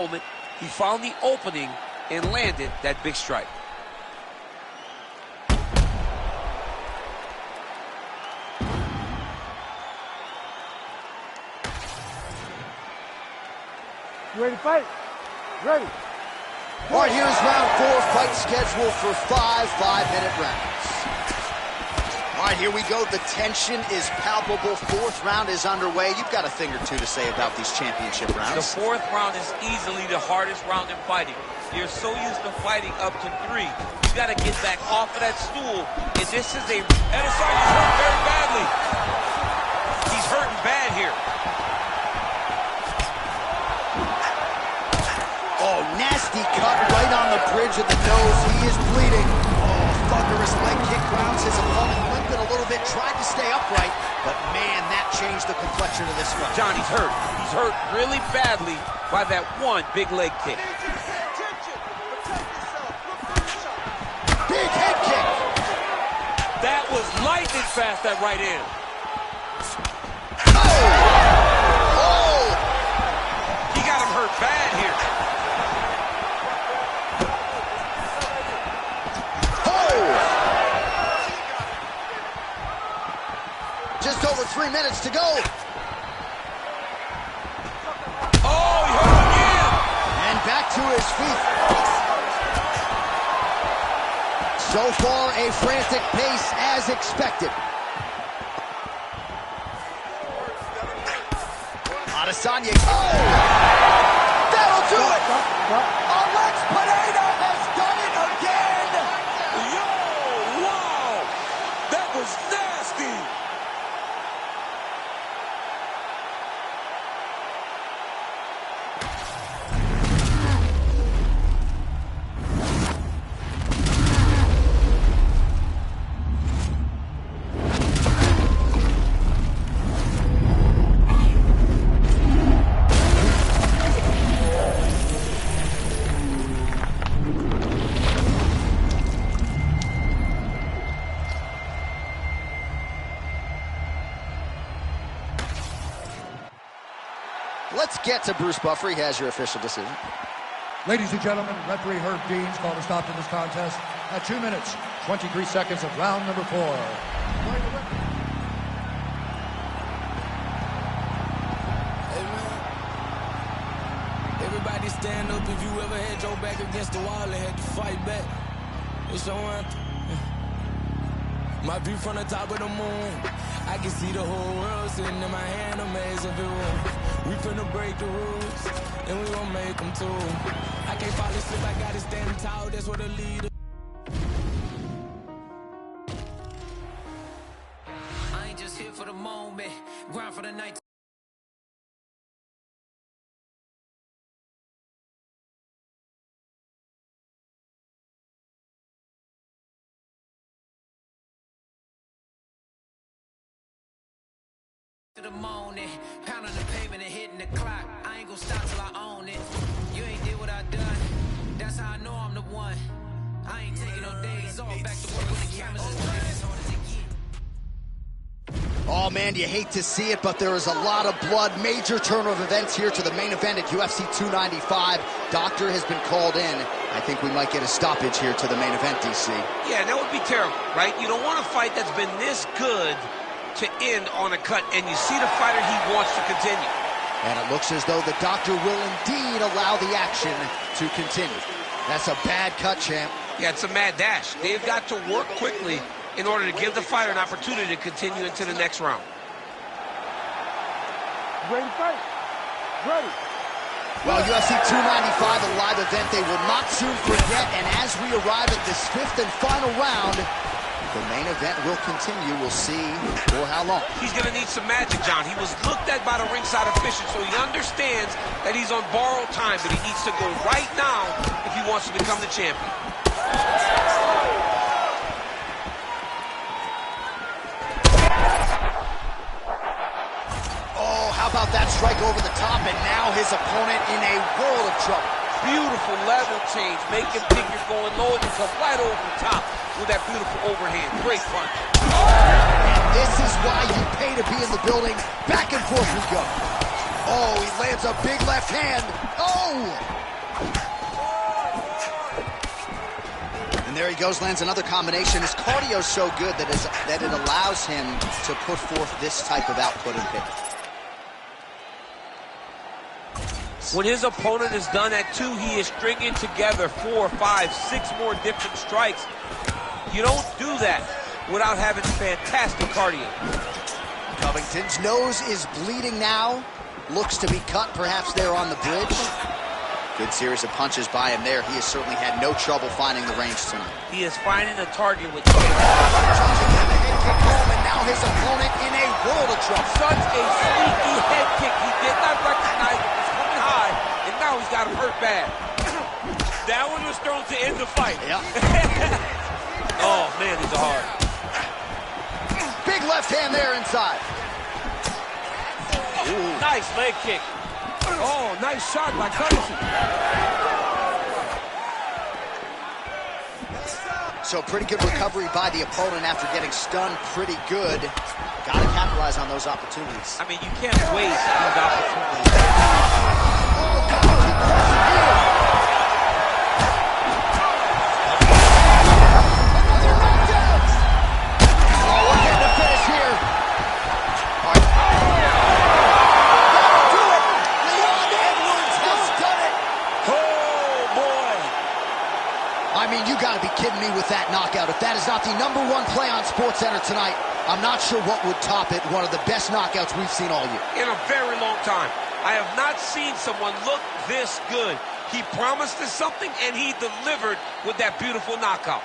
moment, he found the opening and landed that big strike. You ready to fight? Ready. All right, here's round 4, fight scheduled for 5 5-minute rounds. All right, here we go. The tension is palpable. 4th round is underway. You've got a thing or two to say about these championship rounds. The 4th round is easily the hardest round in fighting. You're so used to fighting up to 3. You got to get back off of that stool. And this is Adesanya's hurt very badly. He's hurting bad here. Oh, nasty cut right on the bridge of the nose. He is bleeding. Oh, thunderous leg kick grounds his opponent limping a little bit. Tried to stay upright, but man, that changed the complexion of this fight. John, he's hurt. He's hurt really badly by that one big leg kick. Big head kick. That was lightning fast, that right hand. Oh! He got him hurt bad here. Just over 3 minutes to go. Oh, he hurt him again. And back to his feet. So far, a frantic pace as expected. Adesanya. Oh! That'll do it! Alex Pereira has done it again! Yo, wow! That was nasty! Let's get to Bruce Buffer. He has your official decision. Ladies and gentlemen, referee Herb Dean's called a stop to this contest at 2 minutes, 23 seconds of round number 4. Hey man, everybody stand up if you ever had your back against the wall and had to fight back. It's your anthem. My view from the top of the moon, I can see the whole world sitting in my hand, amazing view. We finna break the rules, and we gon' make them too. I can't fall asleep, I gotta stand tall, that's what a leader. I ain't just here for the moment, grind for the night. The morning, pounding the pavement and hitting the clock. I ain't gonna stop till I own it. You ain't did what I done. That's how I know I'm the one. I ain't taking no days off. Back to work when the cameras is playing as hard as it get. Oh man, you hate to see it, but there is a lot of blood. Major turn of events here to the main event at UFC 295. Doctor has been called in. I think we might get a stoppage here to the main event, DC. Yeah, that would be terrible, right? You don't want a fight that's been this good to end on a cut, and you see the fighter he wants to continue. And it looks as though the doctor will indeed allow the action to continue. That's a bad cut, champ. Yeah, it's a mad dash. They've got to work quickly in order to give the fighter an opportunity to continue into the next round. Ready to fight? Ready. Well, UFC 295, a live event they will not soon forget, and as we arrive at this 5th and final round, the main event will continue. We'll see for how long. He's going to need some magic, John. He was looked at by the ringside officials, so he understands that he's on borrowed time, but he needs to go right now if he wants to become the champion. Oh, how about that strike over the top, and now his opponent in a world of trouble. Beautiful level change. Make him think you're going low, and you come right over the top with that beautiful overhand. Great punch. And this is why you pay to be in the building. Back and forth we go. Oh, he lands a big left hand. Oh, And there he goes, lands another combination. His cardio's so good that it allows him to put forth this type of output and hit. When his opponent is done at 2, he is stringing together 4, 5, 6 more different strikes. You don't do that without having fantastic cardio. Covington's nose is bleeding now. Looks to be cut, perhaps there on the bridge. Good series of punches by him there. He has certainly had no trouble finding the range tonight. He is finding the target with Charging down the head kick home, and now his opponent in a world of trouble. such a sneaky head kick. He did not recognize it was coming high, and now he's got him hurt bad. That one was thrown to end the fight. Yep. Oh, man, these are hard. Big left hand there inside. Ooh. Nice leg kick. Oh, nice shot by Covington. So pretty good recovery by the opponent after getting stunned pretty good. Got to capitalize on those opportunities. I mean, you can't waste these opportunities. Another knockdown. Oh, we're getting a finish here. All right. That'll do it. Leon Edwards has done it. Oh, boy. I mean, you got to be kidding me with that knockout. If that is not the #1 play on SportsCenter tonight, I'm not sure what would top it. One of the best knockouts we've seen all year. In a very long time. I have not seen someone look this good. He promised us something, and he delivered with that beautiful knockout.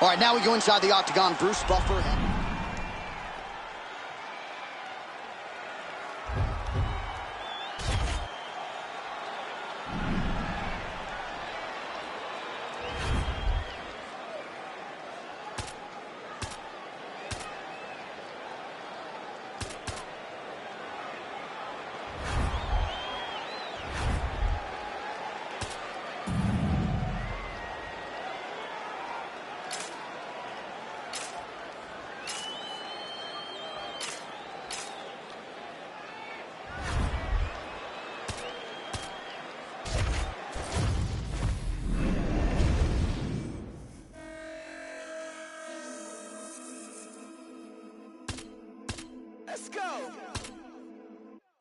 All right, now we go inside the octagon. Bruce Buffer. Let's go.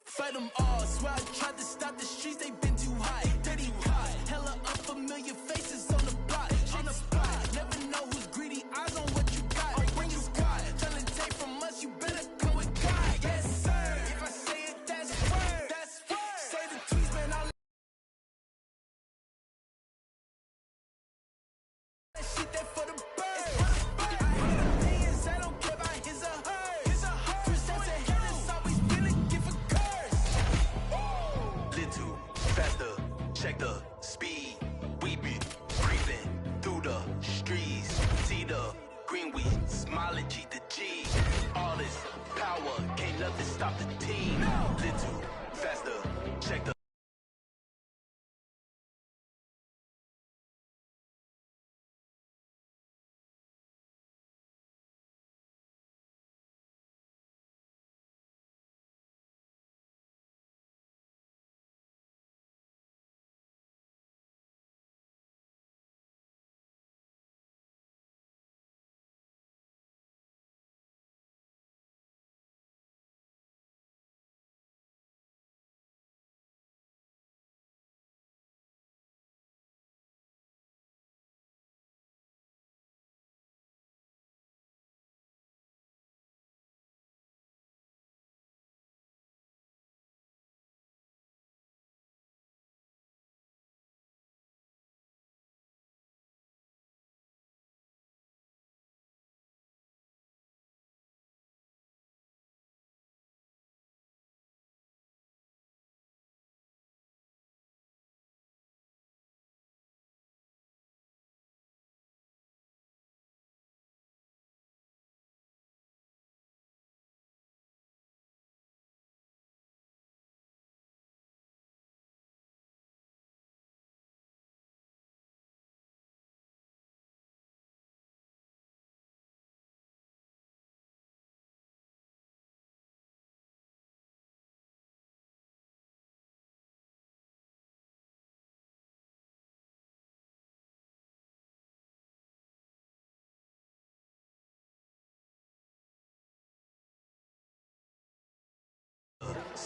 Fight them all. Swear I tried to stop the streets, they been too hot. Dirty hot. Hella unfamiliar faces on the block. On the spot. Never know who's greedy. Eyes on what you got. Bring your squad. Trying to take from us, you better come with God. Yes, sir. If I say it, that's word. That's word. Say the tweets, man, I'll that shit there for the birds. Opinions, I don't care about his or hers. Presents ahead, it's always been a gift of curse. Little, faster, check the speed. We be creeping through the streets. See the green, we smiling G to G. All this power, can't nothing stop the team. Little, faster, check the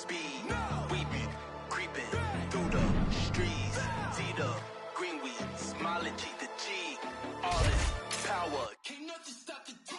speed. We been creeping through the streets. See the green weed, smiling cheek to cheek. All this power, can't nothing stop the team.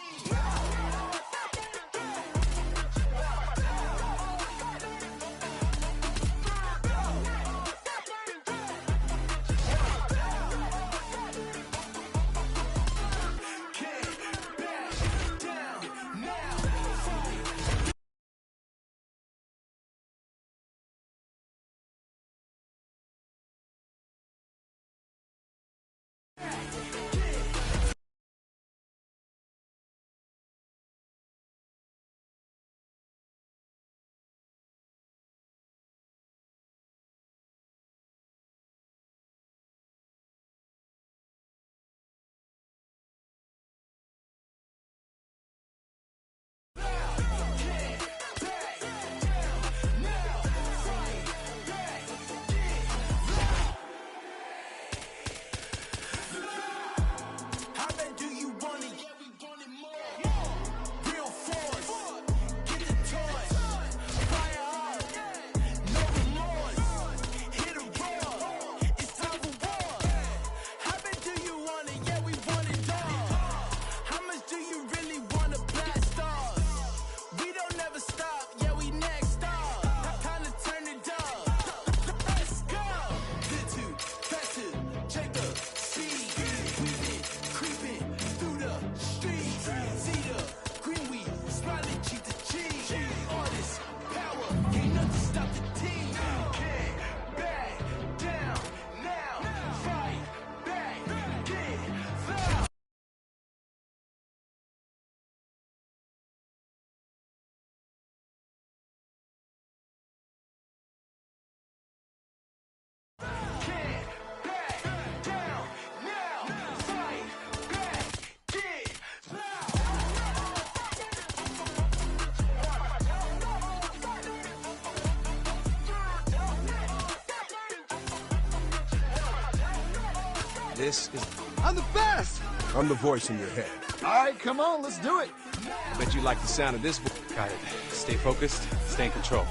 I'm the best! I'm the voice in your head. All right, come on, let's do it. I bet you like the sound of this voice. Got it. Stay focused, stay in control.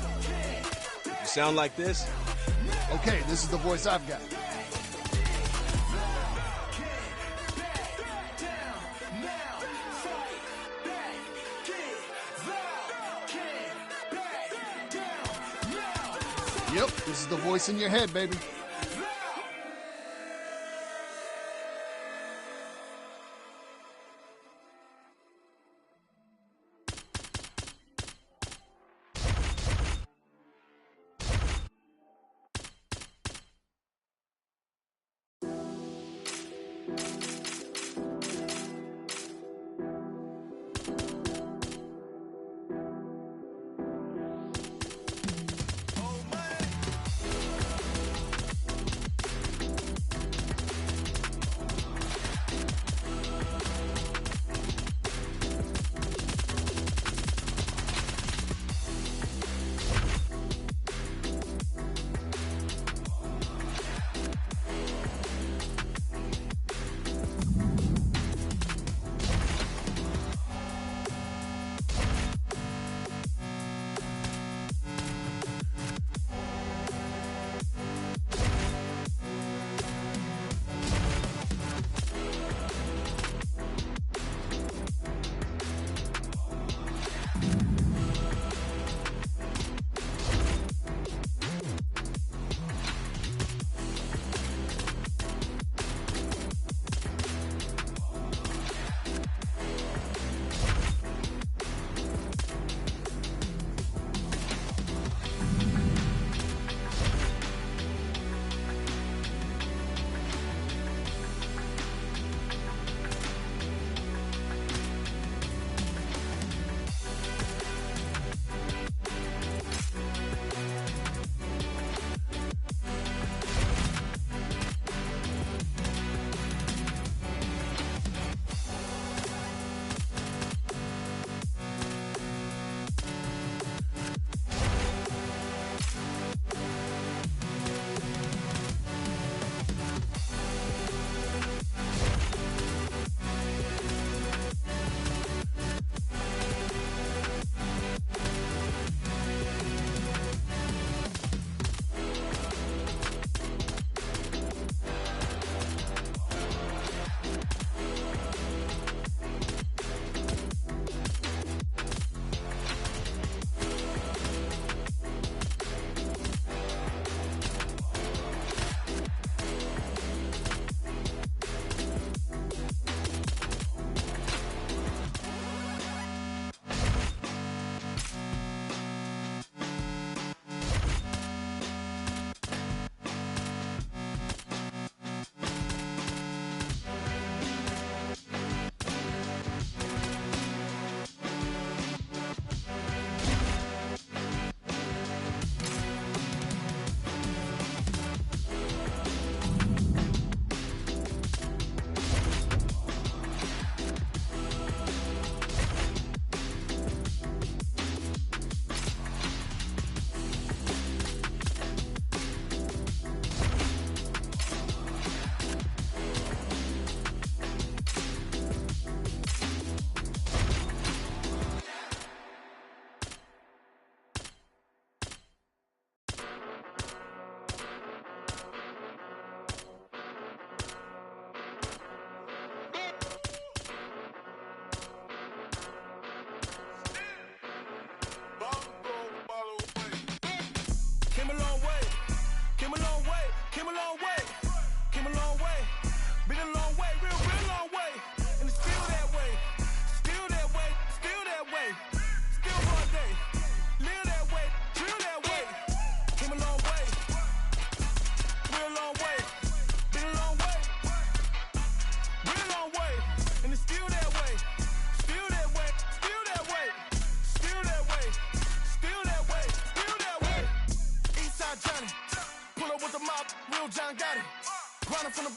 You sound like this? Okay, this is the voice I've got. Yep, this is the voice in your head, baby.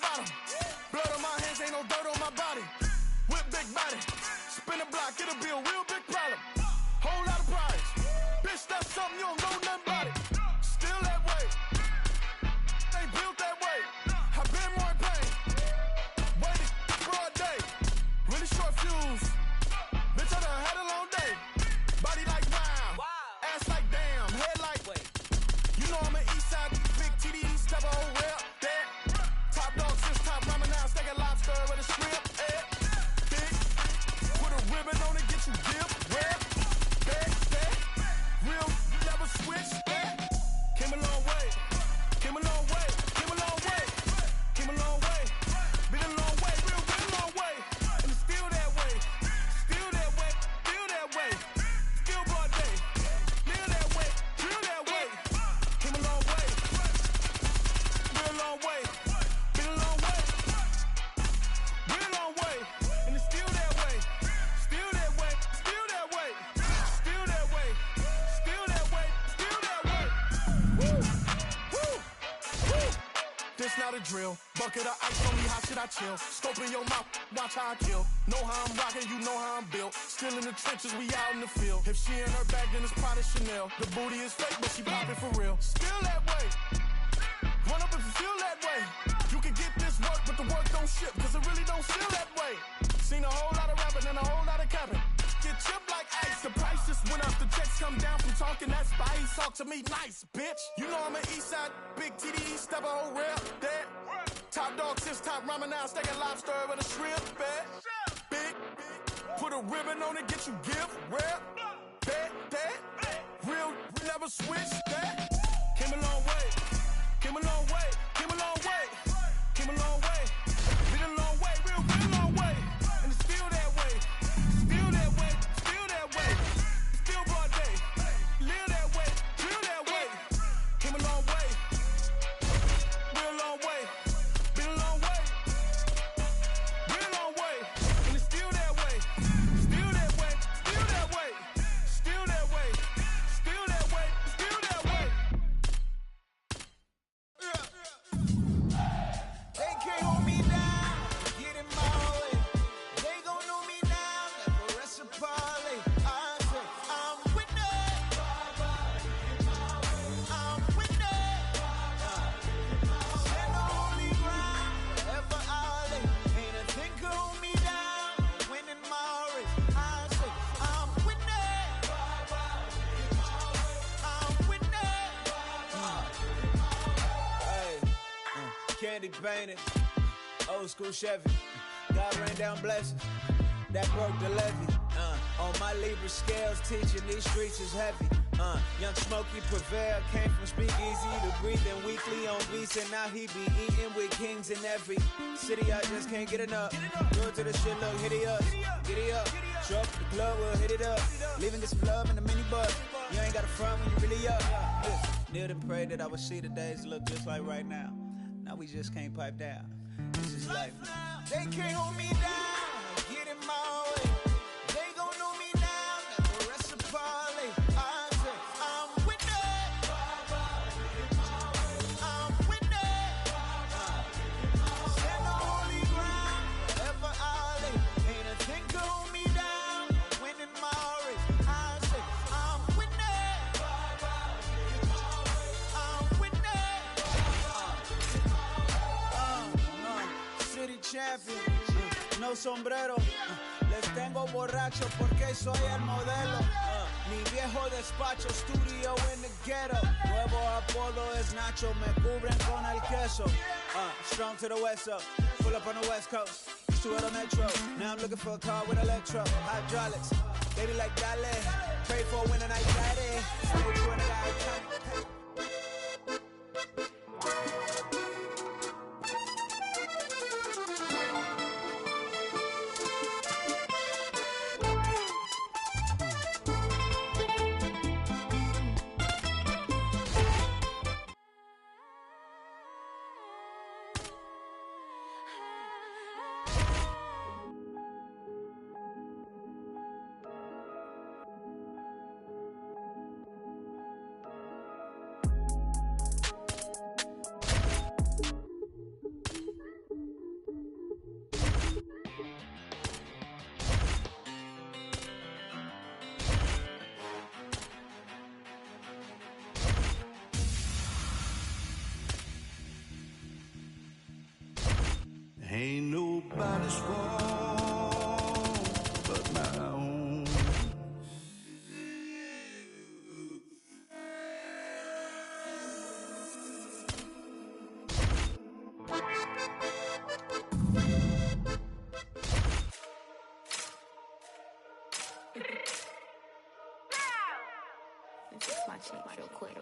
bottom. Blood on my hands, ain't no dirt on my body. Whip big body, spin the block, it'll be a real big problem. Whole lot of pride. Bitch, that's something you don't know nothing about it. Still that way. They built that way. I've been more in pain. Waited broad day. Really short fuse. Bitch, I done had a long day. Body like wow. Ass like damn. Head like wait. You know I'm an east side big TDE step a whole rep. That top dog, since top ramen now. Steak a lobster with a shrimp. Big. Put a ribbon on it, get you dip. Rep. That. Real never switch. Came a long way. Came a long way. Came a long way. Came a long way. Been a long way. Real been a long way. And it's still that way. Still that way. Still that way. Still broad day. Live that way. Feel that way. Came a long way. Real long way. Been a long way. Been a long way. And it's still that way. Still that way. Still that way. Still that way. Still that way. Still that way. Woo. Woo. Woo. This not a drill. Bucket of ice on me, how should I chill? Scope in your mouth, watch how I kill. Know how I'm rocking, you know how I'm built. Still in the trenches, we out in the field. If she in her bag, then it's Prada Chanel. The booty is fake, but she poppin' for real. Still that way. Run up if you feel that way. You can get this work, but the work don't ship, cause it really don't feel that way. Seen a whole lot of rapping and a whole lot of capping. Get chipped like ice. The price just went up. The checks come down from talking that spice. Talk to me nice, bitch. You know I'm an east side, big TDE, step a whole rep. That top dog, since top ramen now. Steak and lobster with a shrimp. Big. Put a ribbon on it, get you gift. Rep. That. Real, never switch. That. Came a long way. Came a long way. Came a long way. Came a long way. Been a long way. Real, been a long way. And it's still that way. Still that way. Still that way. Still broad day. Live that way. Feel that way. Came a long way. Real long way. Been a long way. Been a long way. And it's still that way. Still that way. Still that way. Still that way. Still that way. Still that way. They can't hold me down, get in my way. They gon' know me now, never rest a parley. I say, I'm with that. I'm with that. Stand on holy ground, wherever I lay. Ain't a thing can hold me down, winning my race. I say, I'm with that. I'm with that. Hey, candy painted. Old school Chevy, God rain down blessings, that broke the levee. On my Libra scales, teaching these streets is heavy. Young Smokey Prevail came from Speakeasy to breathing weekly on beats, and now he be eating with kings in every city. I just can't get enough. Go to the shit, look, hit it up, get it up. Show up at the club, we'll hit it up. Leaving get some love in the minibus. You ain't got a front when you really up. Kneel and pray that I would see the days look just like right now. Now we just can't pipe down. This is life now. They can't hold me down, get in my way. They gon' know me now, never rest a parley. I say, I'm with that. I'm with that. Stand on holy ground, wherever I lay. Ain't a thing can hold me down, winning my race. I say, I'm with that. I'm with that. City champion, no sombrero. Les tengo borracho porque soy el modelo. Mi viejo despacho, studio in the ghetto. Nuevo apodo es Nacho, me cubren con el queso. Strong to the west up, pull up on the west coast. Used to it on Metro, now I'm looking for a car with electro. Hydraulics, baby like dale. Pray for a winter night daddy. Stay true and I got time. Ain't nobody's fault but my own. Fix my cheeks real quick.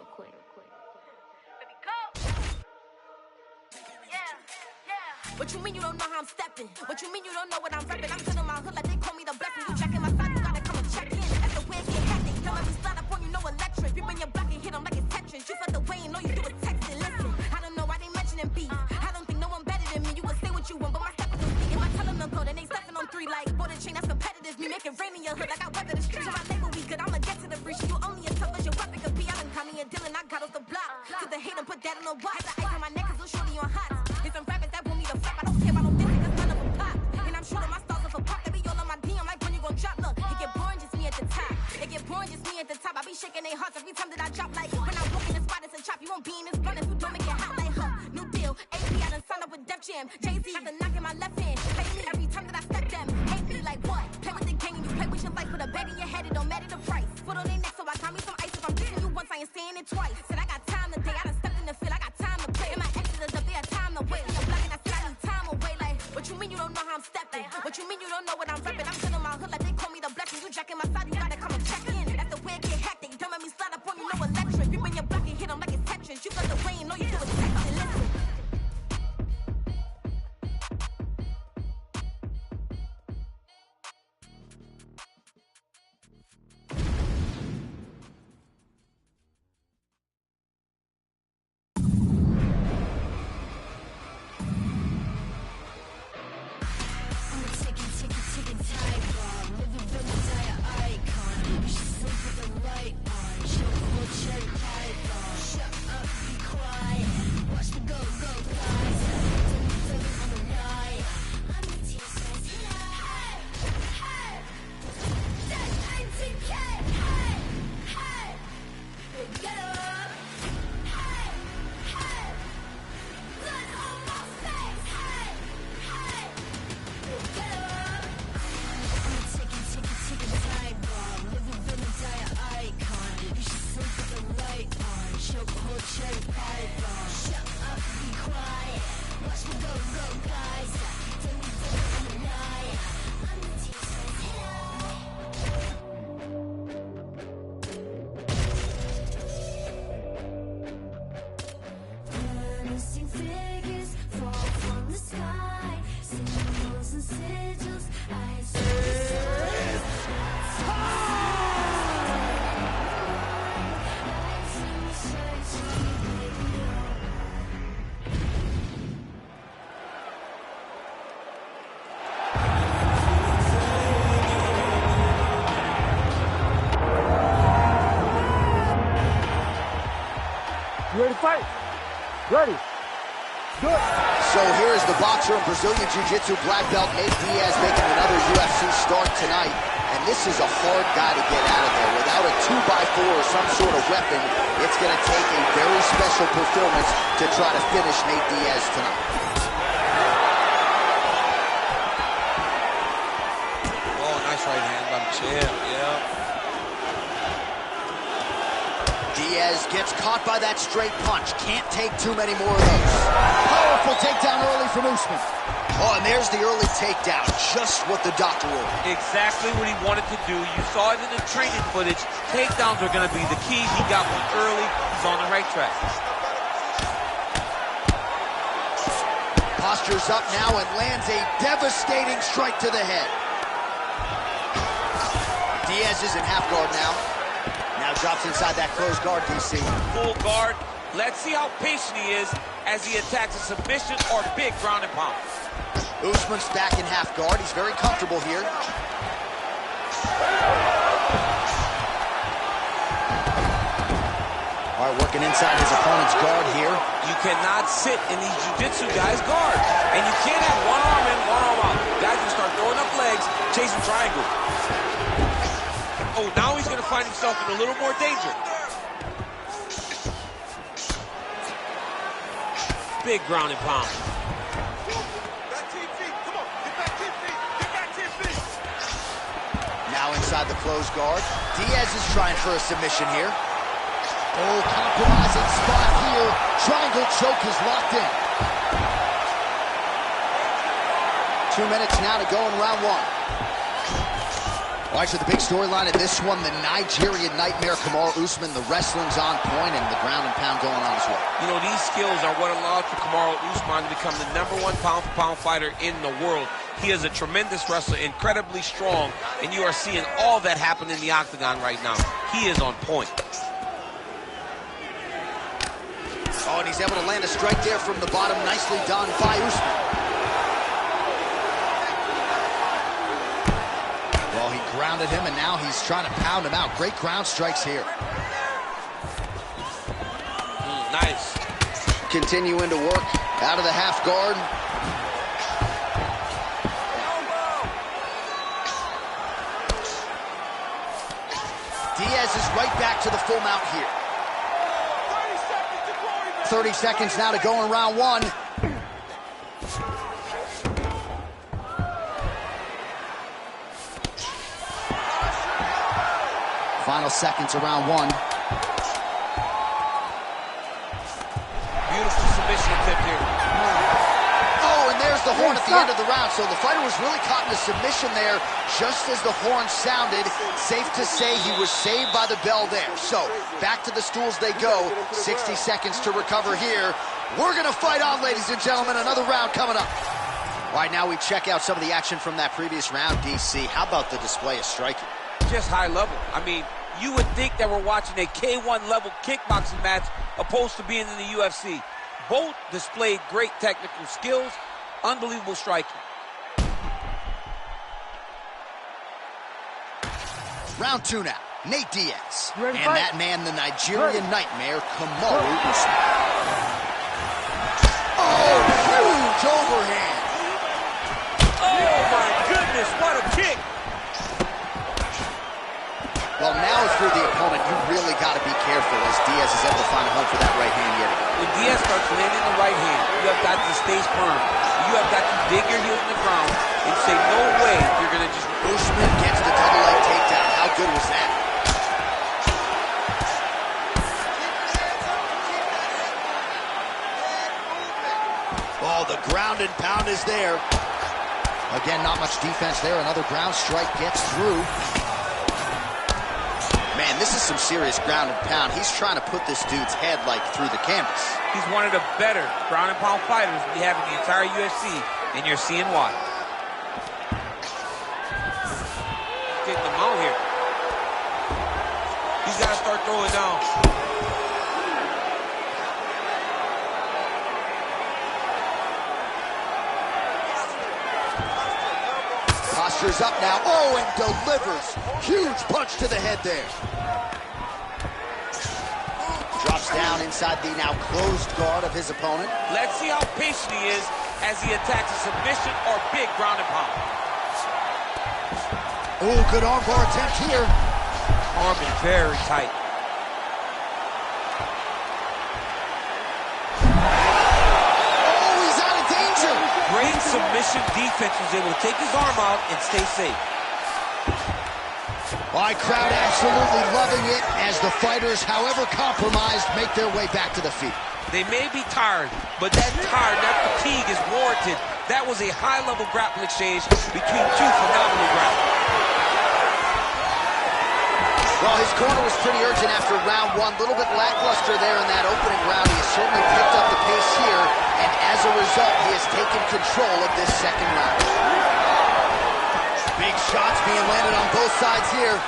What you mean you don't know how I'm stepping? What you mean you don't know what I'm repping? I'm telling my hood like they call me the blessing. You jacking my side, you gotta come and check in. That's the way it get hectic. Don't let me slide up on you, no electric. You bring your block and hit them like it's Tetris. You felt the way and all you do is text it. Listen, I don't know why they mentioning beef. I don't think no one better than me. You can say what you want, but my step is speak. If I tell them to go, then they stepping on 3 like border chain. That's competitive. Me making rain in your hood like I weather the streets. My label we good. I'ma get to the breach. You only as tough as your weapon could be. I done caught me a Dylan. I got off the block. To the hate and put that on the watch. The ice on my neck is little shorty on hot. It's some rappers that want me to flop. I don't care. I don't think it's none of them pop. And I'm shooting my stars off a pop. They be all on my DM like when you gon' drop. Look, it get boring just me at the top. It get boring just me at the top. I be shaking their hearts every time that I drop. Like when I walk in the spot, it's a chop. You won't be in this blunt if you don't make it hot like huh. New deal. AP, I done signed up with Def Jam. Jay-Z got the knock in my left hand. Play me every time that I step them. Hate me like what? Play with the gang and you play with your life. Put a bag in your head, it don't matter the price. Foot on their neck, so I got me some ice. If I'm dissing you once, I ain't saying it twice. Said I got time today. I done stepped in the field. I got time to play. And my exes are up there, time to wait. I'm blocking, I said I need time away. Like, what you mean you don't know how I'm stepping? What you mean you don't know what I'm repping? I'm still in my hood like they call me the blessing. You jacking my side, you gotta come and check in. That's the way it get hectic. Don't let me slide up on you, no electric. You bring your block and hit them like it's Tetris. You got the way and all you do is text it. Listen. You ready to fight? Ready. Good. So here is the boxer and Brazilian Jiu-Jitsu black belt Nate Diaz making another UFC start tonight. And this is a hard guy to get out of there. Without a 2x4 or some sort of weapon, it's going to take a very special performance to try to finish Nate Diaz tonight. Oh, nice right hand by the champ, yeah. Diaz gets caught by that straight punch. Can't take too many more of those. Powerful takedown early from Usman. Oh, and there's the early takedown. Just what the doctor ordered. Exactly what he wanted to do. You saw it in the training footage. Takedowns are going to be the key. He got one early. He's on the right track. Postures up now and lands a devastating strike to the head. Diaz is in half guard now. Now drops inside that closed guard, DC. Full guard. Let's see how patient he is as he attacks a submission or big ground and pound. Usman's back in half guard. He's very comfortable here. All right, working inside his opponent's guard here. You cannot sit in these jiu-jitsu guys' guard. And you can't have one arm in, one arm out. Guys will start throwing up legs, chasing triangle. Oh, now he's going to find himself in a little more danger. Big ground and pound. inside the closed guard. Diaz is trying for a submission here. Oh, compromising spot here. Triangle choke is locked in. 2 minutes now to go in round one. All right, so the big storyline in this one, the Nigerian Nightmare, Kamaru Usman. The wrestling's on point and the ground and pound going on as well. You know, these skills are what allowed for Kamaru Usman to become the #1 pound-for-pound fighter in the world. He is a tremendous wrestler, incredibly strong, and you are seeing all that happen in the octagon right now. He is on point. Oh, and he's able to land a strike there from the bottom. Nicely done by Usman. Well, he grounded him, and now he's trying to pound him out. Great ground strikes here. Nice. Continuing to work out of the half guard. Diaz is right back to the full mount here. 30 seconds now to go in round one. Final seconds of round one. Beautiful submission attempt here. Oh, and there's the horn at the end of the round. So the fighter was really caught in a submission there just as the horn sounded. Safe to say he was saved by the bell there. So back to the stools they go. 60 seconds to recover here. We're going to fight on, ladies and gentlemen. Another round coming up. All right, now we check out some of the action from that previous round, DC. How about the display of striking? Just high level. I mean, you would think that we're watching a K1 level kickboxing match opposed to being in the UFC. Both displayed great technical skills, unbelievable striking. Round two now. Nate Diaz. And that man, the Nigerian Nightmare, Kamaru Usman. Oh, huge overhand. Oh, my goodness, what a kick. Well, now if you're the opponent, you really got to be careful as Diaz is able to find a home for that right hand yet again. When Diaz starts landing the right hand, you have got to stay firm. You have got to dig your heels in the ground and say, no way you're going to just... Usman gets the double leg takedown. How good was that? Oh, the ground and pound is there. Again, not much defense there. Another ground strike gets through. Man, this is some serious ground and pound. He's trying to put this dude's head, like, through the canvas. He's one of the better ground and pound fighters we have in the entire UFC, and you're seeing why. Getting him out here. He's got to start throwing down. Posture's up now. Oh, and delivers. Huge punch to the head there. Drops down inside the now closed guard of his opponent. Let's see how patient he is as he attacks a submission or big ground and pound. Oh, good armbar attempt here. Arm is very tight. Oh, he's out of danger. Great submission defense. Was able to take his arm out and stay safe. All right, crowd absolutely loving it as the fighters, however compromised, make their way back to the feet. They may be tired, but that fatigue is warranted. That was a high-level grappling exchange between two phenomenal grapplers. Well, his corner was pretty urgent after round one. A little bit lackluster there in that opening round. He has certainly picked up the pace here, and as a result, he has taken control of this second round. Big shots being landed on both sides here.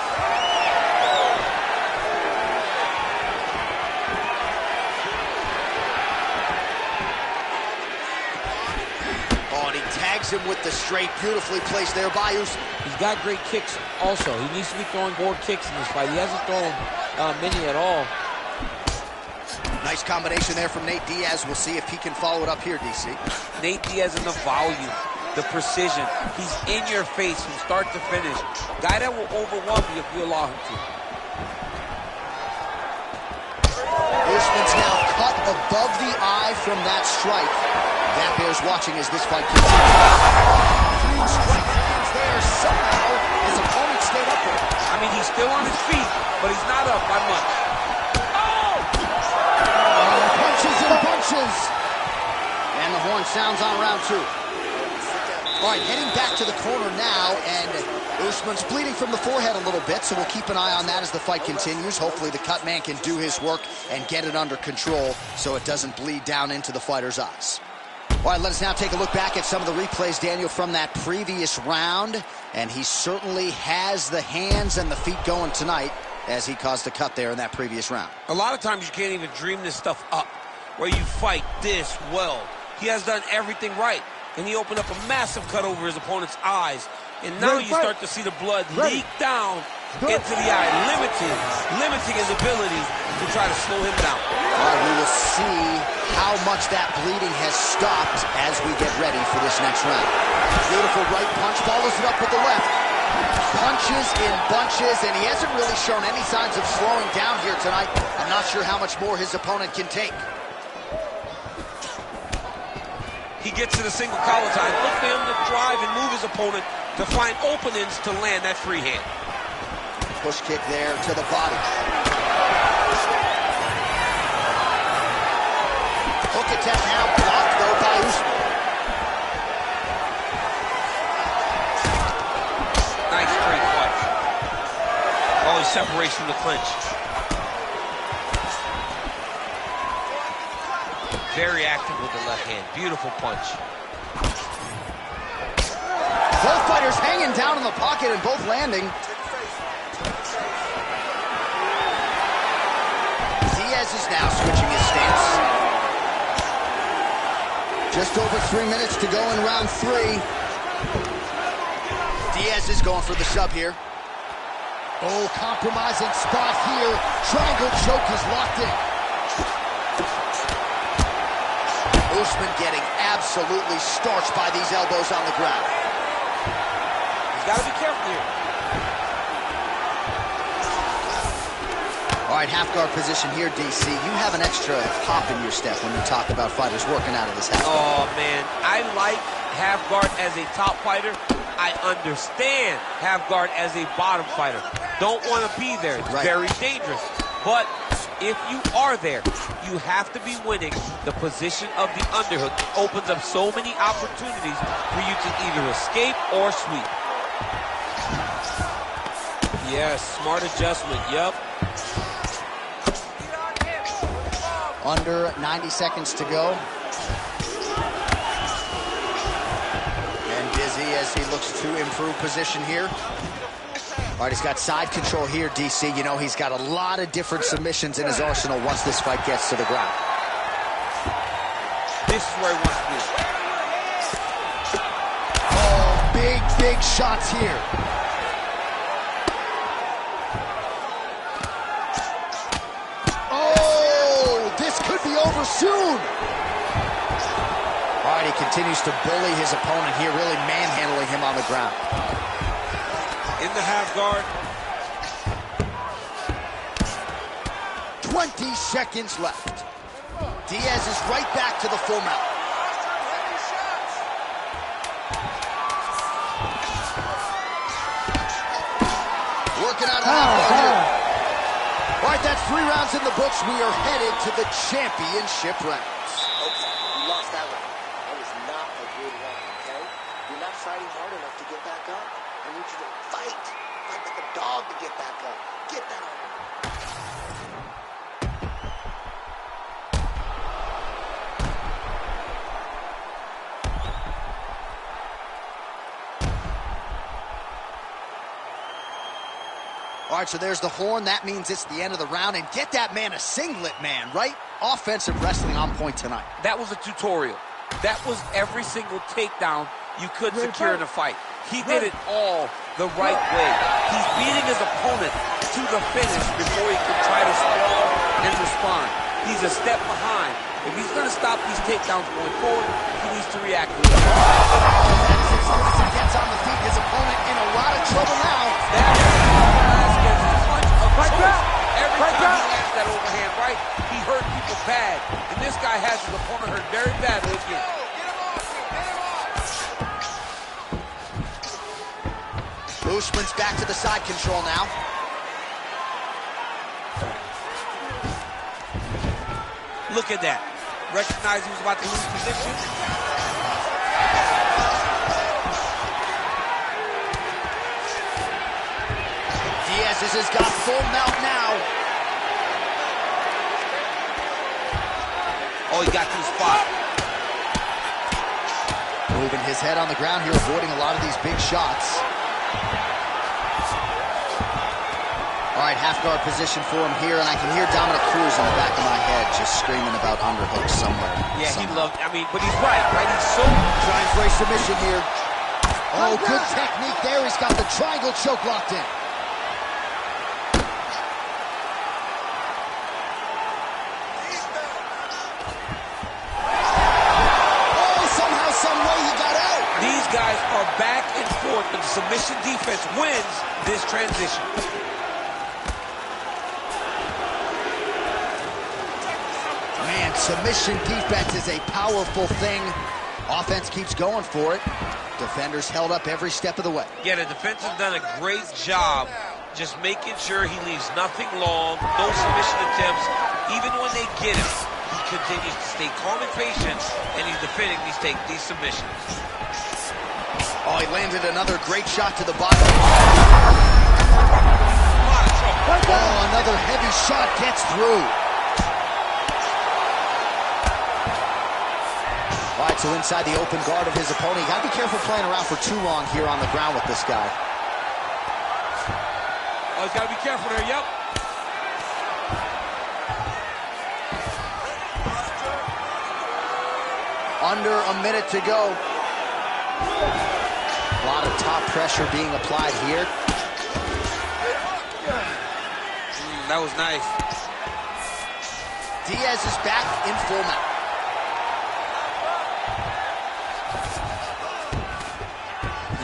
Oh, and he tags him with the straight, beautifully placed there by Usman. He's got great kicks also. He needs to be throwing more kicks in this fight. He hasn't thrown many at all. Nice combination there from Nate Diaz. We'll see if he can follow it up here, DC. Nate Diaz in the volume, the precision. He's in your face from start to finish. Guy that will overwhelm you if you allow him to. Usman's now cut above the eye from that strike. That bears watching as this fight continues. Huge strike lands there somehow. His opponent stayed up with it. but he's not up by much. Punches and bunches. And the horn sounds on round 2. All right, heading back to the corner now, and Usman's bleeding from the forehead a little bit, so we'll keep an eye on that as the fight continues. Hopefully the cut man can do his work and get it under control so it doesn't bleed down into the fighter's eyes. All right, let us now take a look back at some of the replays, Daniel, from that previous round. And he certainly has the hands and the feet going tonight as he caused a cut there in that previous round. A lot of times you can't even dream this stuff up, where you fight this well. He has done everything right, and he opened up a massive cut over his opponent's eyes. And now you start to see the blood leak down into the eye, limiting his ability to try to slow him down. All right, we will see how much that bleeding has stopped as we get ready for this next round. Beautiful right punch, follows it up with the left. Punches in bunches, and he hasn't really shown any signs of slowing down here tonight. I'm not sure how much more his opponent can take. He gets to the single collar tie. Look for him to drive and move his opponent to find openings to land that free hand. Push kick there to the body. Hook attempt now blocked though by Usman. Nice straight punch. Always separation from the clinch. Very active with the left hand. Beautiful punch. Both fighters hanging down in the pocket and both landing. Diaz is now switching his stance. Just over 3 minutes to go in round 3. Diaz is going for the sub here. Oh, compromising spot here. Triangle choke is locked in. Usman getting absolutely starched by these elbows on the ground. He's got to be careful here. All right, half guard position here, DC. You have an extra pop in your step when you talk about fighters working out of this half guard. Oh, man. I like half guard as a top fighter. I understand half guard as a bottom fighter. Don't want to be there. It's very dangerous. But if you are there, you have to be winning the position of the underhook. It opens up so many opportunities for you to either escape or sweep. Yes, smart adjustment, yep. Under 90 seconds to go. And busy as he looks to improve position here. All right, he's got side control here, DC. You know, he's got a lot of different submissions in his arsenal once this fight gets to the ground. This is where he wants to be. Oh, big shots here. Oh, this could be over soon. All right, he continues to bully his opponent here, really manhandling him on the ground. In the half guard. 20 seconds left. Diaz is right back to the full mount. Working out a half guard here. All right, that's 3 rounds in the books. We are headed to the championship rounds. Okay, you lost that round. That was not a good round, okay? You're not fighting hard enough to get back up. I need you to fight. Fight like a dog to get back up. Get that on. All right, so there's the horn. That means it's the end of the round. And get that man a singlet, man, right? Offensive wrestling on point tonight. That was a tutorial. That was every single takedown you could secure in a fight. He did it all the right way. He's beating his opponent to the finish before he can try to sprawl and respond. He's a step behind. If he's going to stop these takedowns going forward, he needs to react with them. As he gets on the feet, his opponent in a lot of trouble now. Every time he lands that overhand right, he hurt people bad. And this guy has his opponent hurt very badly again. Usman's back to the side control now. Look at that. Recognized he was about to lose position. Diaz has got full mount now. Oh, he got to the spot. Moving his head on the ground here, avoiding a lot of these big shots. All right, half guard position for him here, and I can hear Dominic Cruz in the back of my head just screaming about underhooks somewhere. Yeah, he loved, but he's right? He's so... Trying for a submission here. Oh, good technique there. He's got the triangle choke locked in. Oh, somehow, some way he got out. These guys are back and forth, but the submission defense wins this transition. Submission defense is a powerful thing. Offense keeps going for it. Defenders held up every step of the way. Yeah, the defense has done a great job just making sure he leaves nothing long, no submission attempts. Even when they get him, he continues to stay calm and patient, and he's defending these submissions. Oh, he landed another great shot to the body. Oh, another heavy shot gets through. All right, so inside the open guard of his opponent. You got to be careful playing around for too long here on the ground with this guy. Oh, he's got to be careful there, yep. Under a minute to go. A lot of top pressure being applied here. That was nice. Diaz is back in full mount.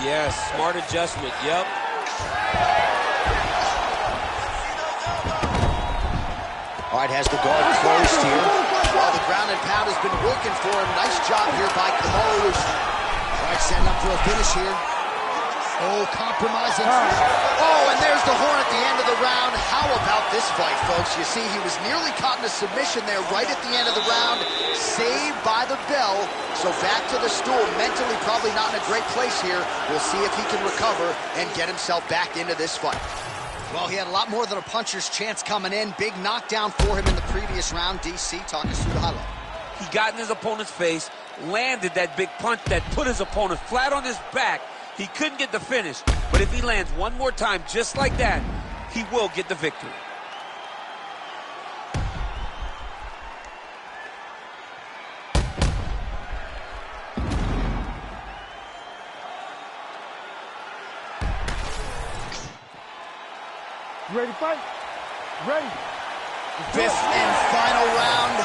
Yes, smart adjustment, yep. All right, has the guard closed here. Well, the ground and pound has been working for him. Nice job here by Camose. All right, setting up for a finish here. Oh, compromising. Oh, and there's the horn at the end of the round. How about this fight, folks? You see, he was nearly caught in a submission there right at the end of the round. Saved by the bell. So back to the stool. Mentally probably not in a great place here. We'll see if he can recover and get himself back into this fight. Well, he had a lot more than a puncher's chance coming in. Big knockdown for him in the previous round. DC, talk us through the highlight. He got in his opponent's face, landed that big punch that put his opponent flat on his back. He couldn't get the finish, but if he lands one more time just like that, he will get the victory. You ready to fight? Ready. Fifth and final round.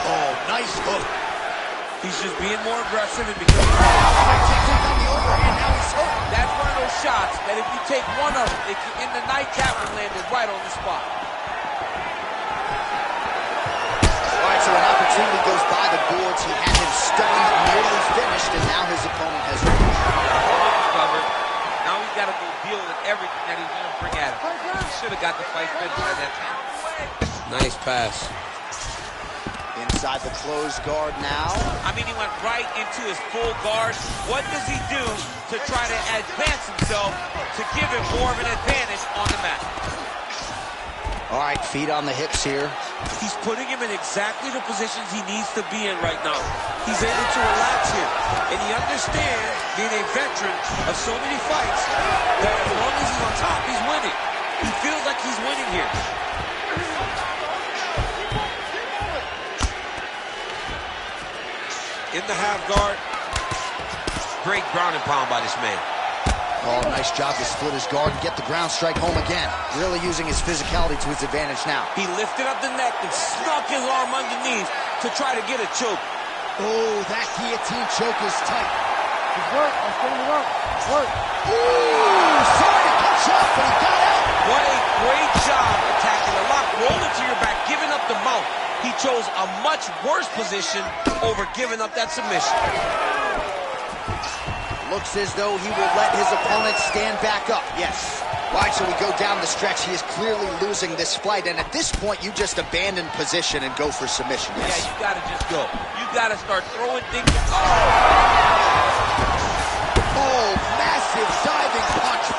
Oh, nice hook. He's just being more aggressive and becoming That's one of those shots that if you take one of them, in the night, that one landed right on the spot. All right, so an opportunity goes by the boards. He had him stunned, nearly finished, and now his opponent has recovered. Now he's got to go deal with everything that he's going to bring at him. He should have got the fight finished by that time. Nice pass. Inside the closed guard now. I mean, he went right into his full guard. What does he do to try to advance himself to give him more of an advantage on the mat? All right, feet on the hips here. He's putting him in exactly the positions he needs to be in right now. He's able to relax here. And he understands, being a veteran of so many fights, that as long as he's on top, he's winning. He feels like he's winning here. In the half guard. Great ground and pound by this man. Oh, nice job to split his guard and get the ground strike home again. Really using his physicality to his advantage now. He lifted up the neck and snuck his arm underneath to try to get a choke. Oh, that guillotine choke is tight. It's work. I'm putting it up. It's work. Ooh, sorry to cut you off, but he got out. What a great job attacking the lock. Roll it to your back, giving up the mount. He chose a much worse position over giving up that submission. Looks as though he will let his opponent stand back up. Yes. All right, so we go down the stretch. He is clearly losing this fight, and at this point, you just abandon position and go for submission. Yes. Yeah, you got to just go. You got to start throwing things. Oh, massive diving punch.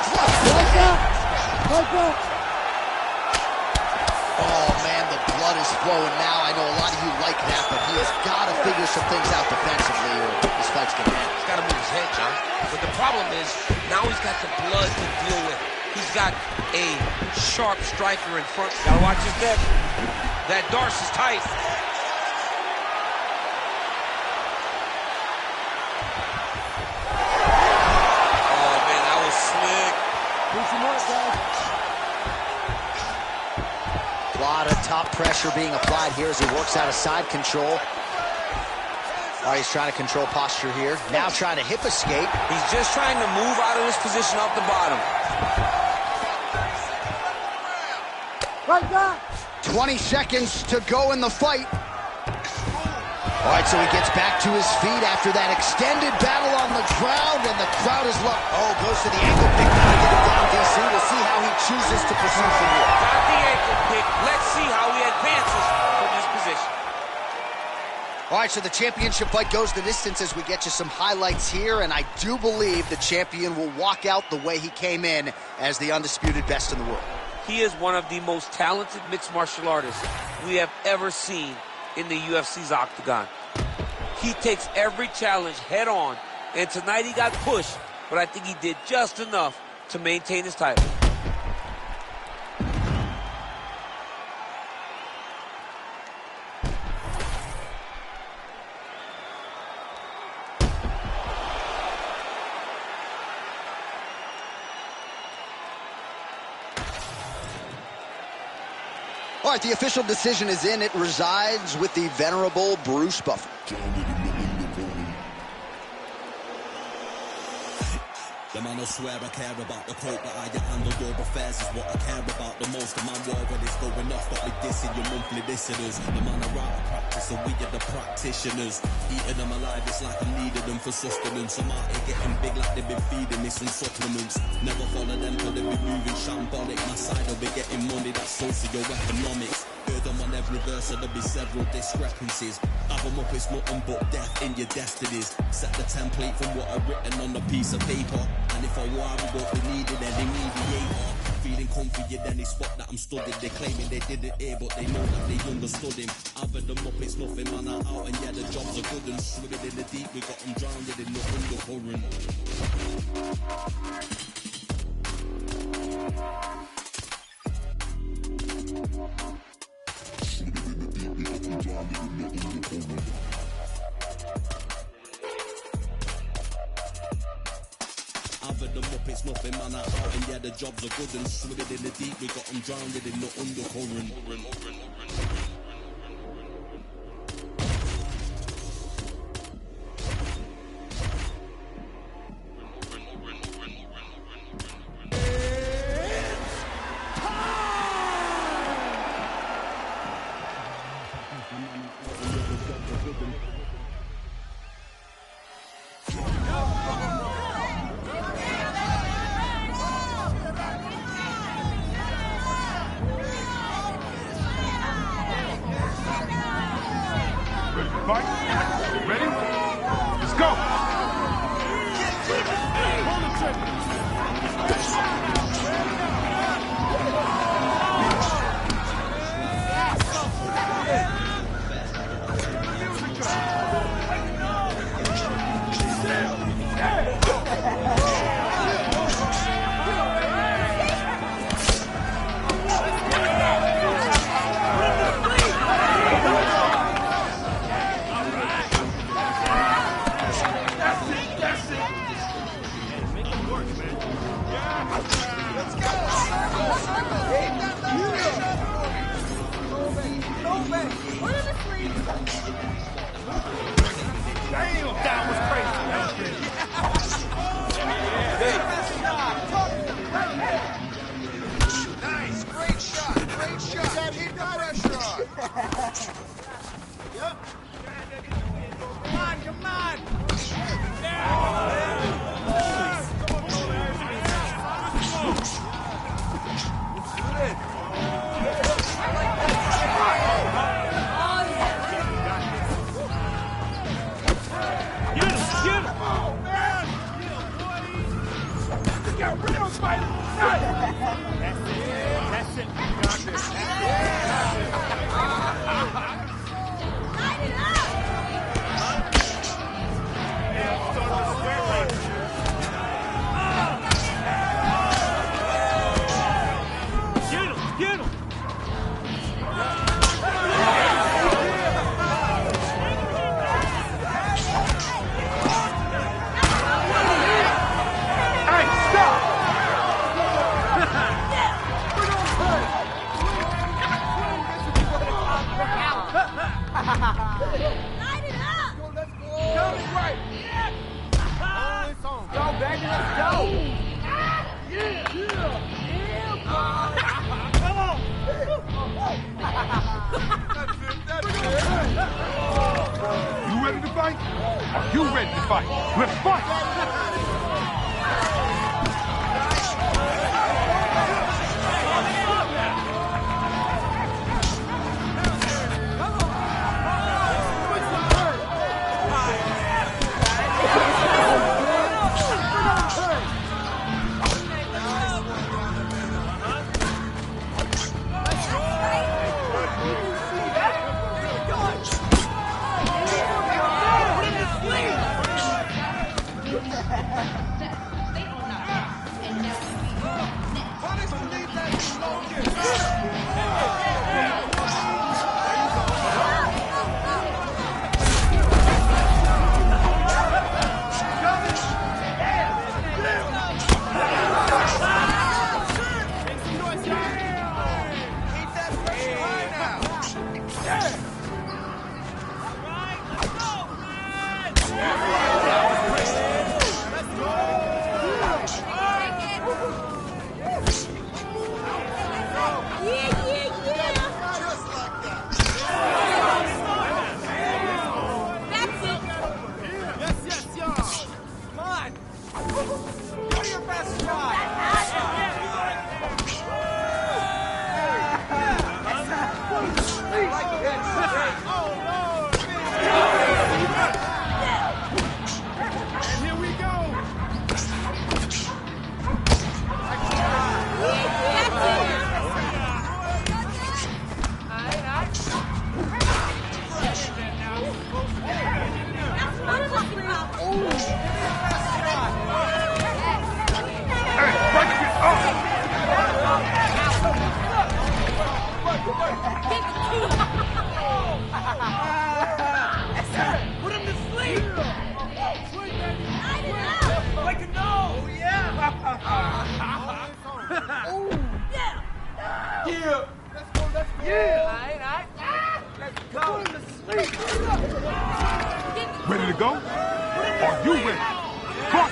Oh, man, the blood is flowing now. I know a lot of you like that, but he has got to figure some things out defensively, or this fight's going to end. He's got to move his head, John. But the problem is, now he's got the blood to deal with. He's got a sharp striker in front. Gotta watch his neck. That Darce is tight. Oh, man, that was slick. Do some more, guys. A lot of top pressure being applied here as he works out of side control. All right, he's trying to control posture here. Now trying to hip escape. He's just trying to move out of this position off the bottom. Right back. 20 seconds to go in the fight. All right, so he gets back to his feet after that extended battle on the ground, and the crowd is low. Oh, goes to the ankle pick now to get it down, DC. We'll see how he chooses to pursue from here. Got the ankle pick. Let's see how he advances from this position. All right, so the championship fight goes the distance as we get you some highlights here, and I do believe the champion will walk out the way he came in as the undisputed best in the world. He is one of the most talented mixed martial artists we have ever seen in the UFC's octagon. He takes every challenge head on, and tonight he got pushed, but I think he did just enough to maintain his title. All right, the official decision is in. It resides with the venerable Bruce Buffer. The man will swear I care about the coat, but I handle your affairs is what I care about the most. The man war when it's going off, got me dissing your monthly listeners. The man are out of practice, so we are the practitioners. Eating them alive, it's like I needed them for sustenance. I'm out here getting big like they've been feeding me some supplements. Never follow them till they be moving shambolic. My side will be getting money, that's socio-economics. Heard them on every verse, so there'll be several discrepancies. Have them up, it's nothing but death in your destinies. Set the template from what I've written on a piece of paper. And if I war, we won't be needed any mediator. Feeling comfy in any spot that I'm stood in. They claiming they didn't hear, but they know that they understood him. I've had them up, it's nothing, man, I'm out. And yeah, the jobs are good and swimming in the deep. We got them drowned in the undercurrent. I've had them up, it's nothing, man, I'm out. And yeah, the jobs are good and swimming in the deep. We got them drowned in the undercurrent. You ready to fight? Are you ready to fight? Let's fight! Ready to go? Are you ready? Come!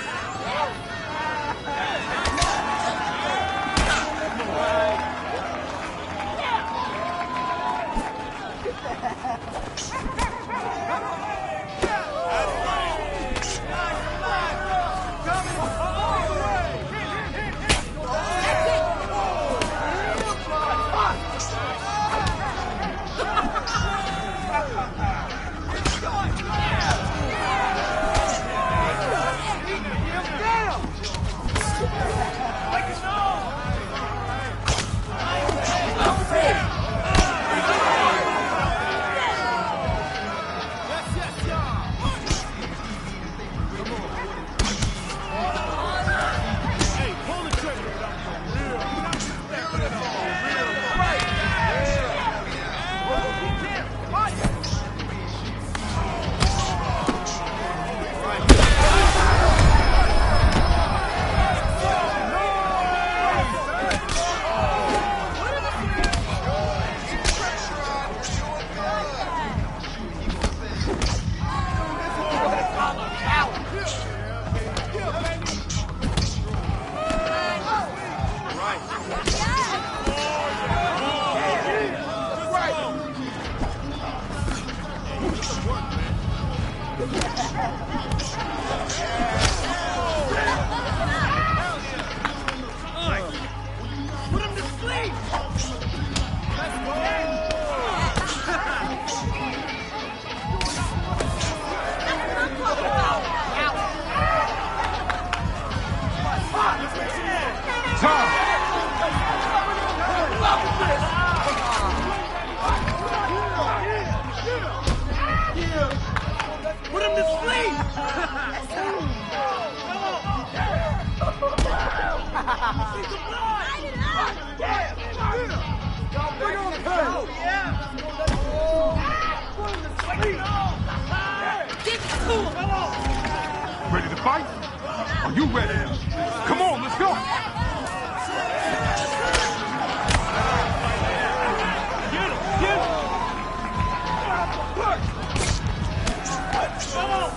Ready to fight? Are you ready? Come on, let's go! Get him! Get him! Come on!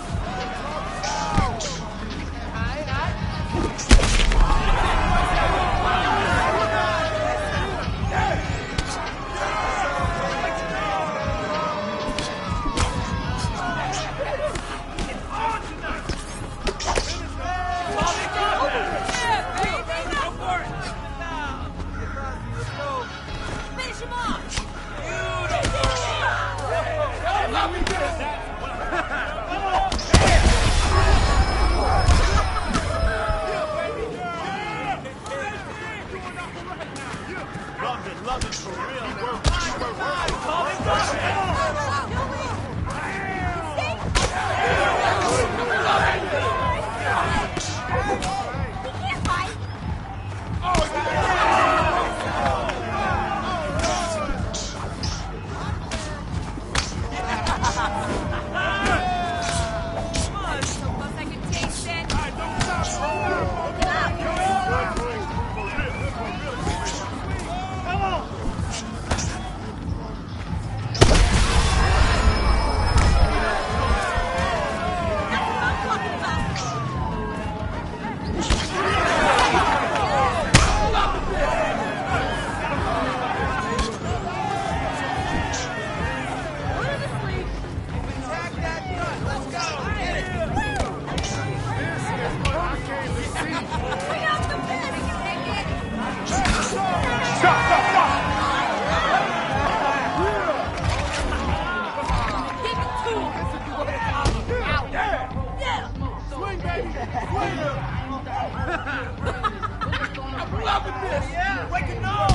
I'm loving this. Yeah, breaking nose.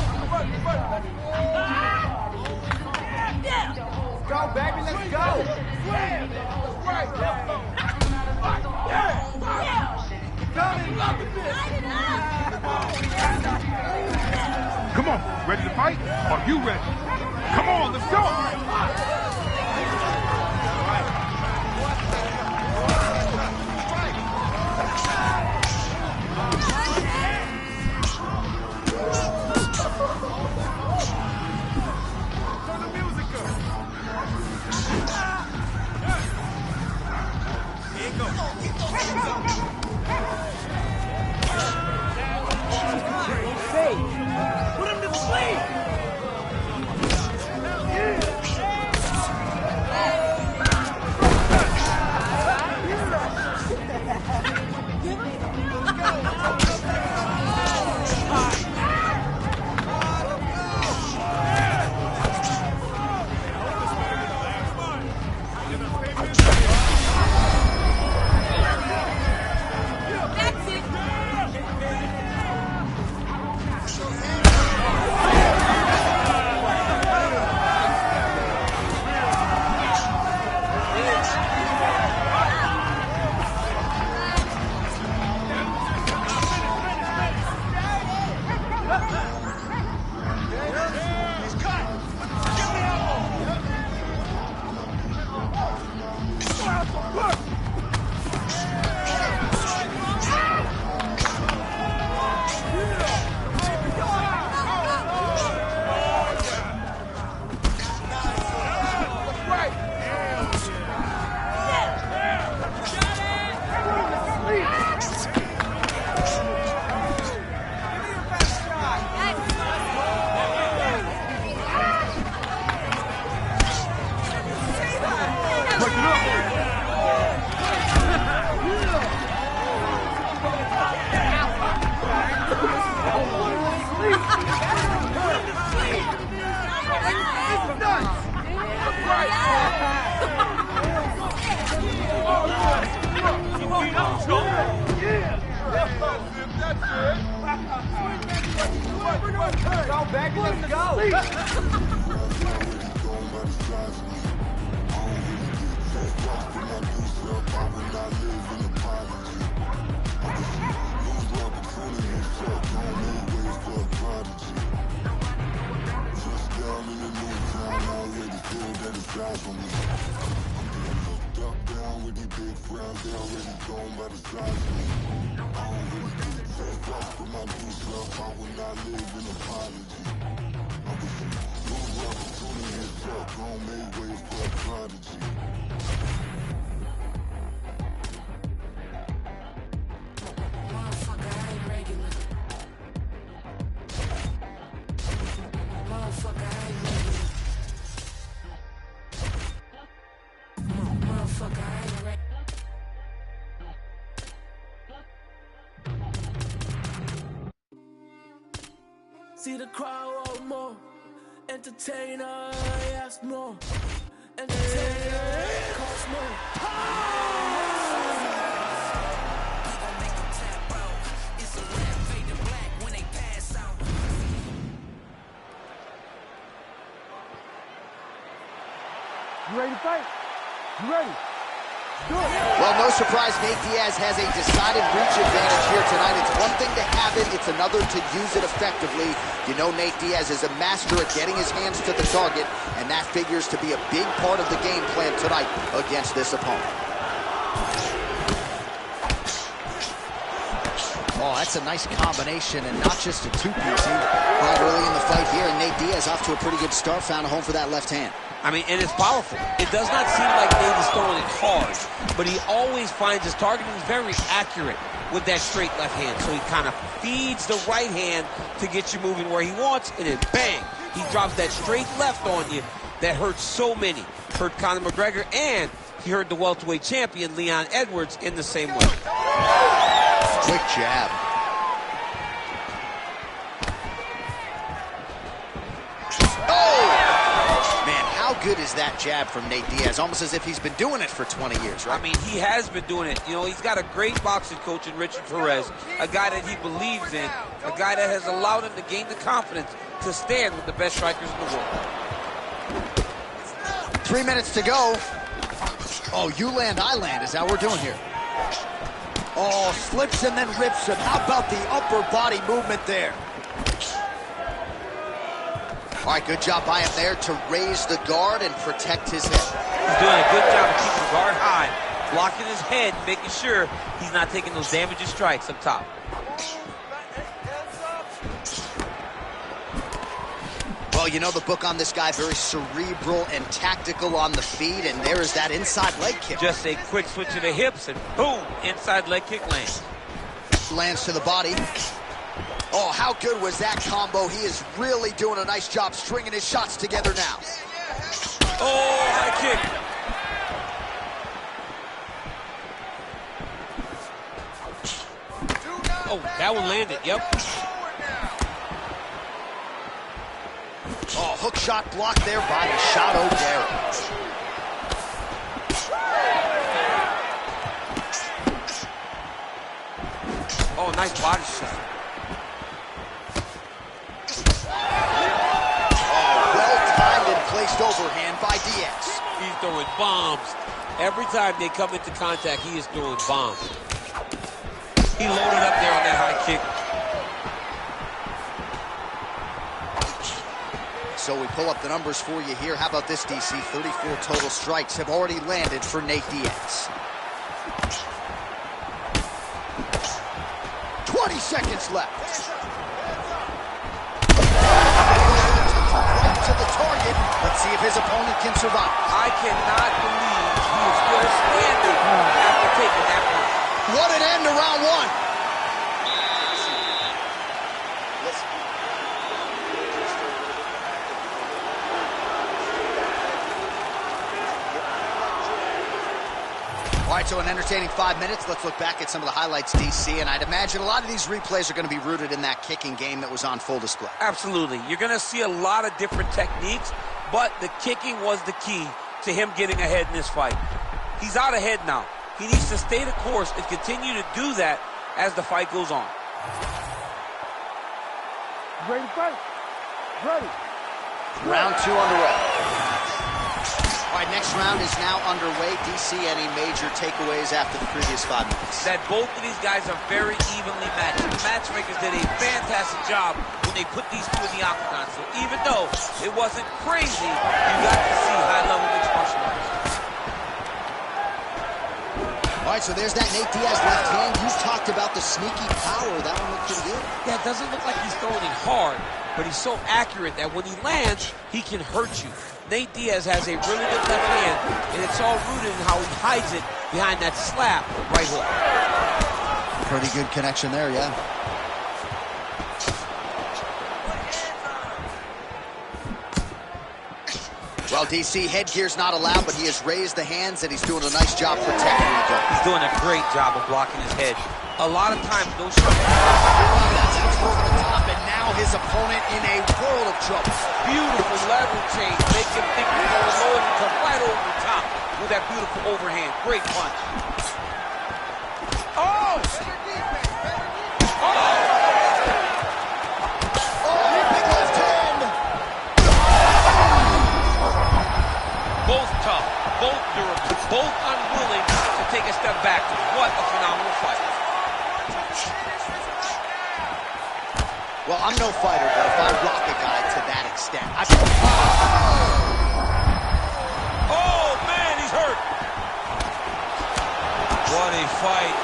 Yeah. Let's go, baby. Let's go. Right. Yeah. Coming. Loving this. Come on, ready to fight? Are you ready? Come on, let's go! Put him to sleep! Go back, let's go. See the crowd want more. Entertainer, ask more. Entertainer, cost more. It's a red faded black when they pass out. You ready to fight? You ready? Do it. Well, no surprise, Nate Diaz has a decided reach advantage here tonight. It's one thing to have it, it's another to use it effectively. You know Nate Diaz is a master at getting his hands to the target, and that figures to be a big part of the game plan tonight against this opponent. Oh, that's a nice combination, and not just a two-piece either. Right early in the fight here, and Nate Diaz off to a pretty good start, found a home for that left hand. I mean, and it's powerful. It does not seem like Nate is throwing it hard, but he always finds his targeting is very accurate with that straight left hand. So he kind of feeds the right hand to get you moving where he wants, and then bang, he drops that straight left on you that hurts so many. Hurt Conor McGregor, and he hurt the welterweight champion, Leon Edwards, in the same way. Quick jab. How good is that jab from Nate Diaz? Almost as if he's been doing it for 20 years, right? I mean, he has been doing it. You know, he's got a great boxing coach in Richard Perez, a guy that he believes in, a guy that has allowed him to gain the confidence to stand with the best strikers in the world. 3 minutes to go. Oh, you land, I land is how we're doing here. Oh, slips and then rips him. How about the upper body movement there? All right, good job by him there to raise the guard and protect his head. He's doing a good job of keeping the guard high, blocking his head, making sure he's not taking those damaging strikes up top. Well, you know the book on this guy, very cerebral and tactical on the feet, and there is that inside leg kick. Just a quick switch of the hips, and boom, inside leg kick lands. Lands to the body. Oh, how good was that combo? He is really doing a nice job stringing his shots together now. Oh, high kick. Oh, that one landed, yep. Oh, hook shot blocked there by Machado Guerrero. Oh, nice body shot. Placed overhand by Diaz. He's throwing bombs. Every time they come into contact, he is throwing bombs. He loaded up there on that high kick. So we pull up the numbers for you here. How about this, DC? 34 total strikes have already landed for Nate Diaz. 20 seconds left. To the target. Let's see if his opponent can survive. I cannot believe he is still standing after taking that punch. What an end to round one. All right, so an entertaining 5 minutes. Let's look back at some of the highlights, DC, and I'd imagine a lot of these replays are going to be rooted in that kicking game that was on full display. Absolutely. You're going to see a lot of different techniques, but the kicking was the key to him getting ahead in this fight. He's out ahead now. He needs to stay the course and continue to do that as the fight goes on. Ready to fight? Ready. Round two underway. All right, next round is now underway. DC, any major takeaways after the previous 5 minutes? That both of these guys are very evenly matched. The matchmakers did a fantastic job when they put these two in the octagon. So even though it wasn't crazy, you got to see high-level mixed martial arts. All All right, so there's that Nate Diaz left hand. You talked about the sneaky power. That one looked pretty good. Yeah, it doesn't look like he's throwing it hard, but he's so accurate that when he lands, he can hurt you. Nate Diaz has a really good left hand, and it's all rooted in how he hides it behind that slap right hook. Pretty good connection there, yeah. Well, DC, headgear's not allowed, but he has raised the hands, and he's doing a nice job protecting the gun. He's doing a great job of blocking his head. A lot of times, those shots... That's over the top, and now his opponent in a world of trouble. Beautiful level change. Make him think he's going low and come right over the top with that beautiful overhand. Great punch. Oh! Both tough, both durable, both unwilling to take a step back. What a phenomenal fight. Well, I'm no fighter, but if I rock a guy to that extent, Oh, man, he's hurt. What a fight.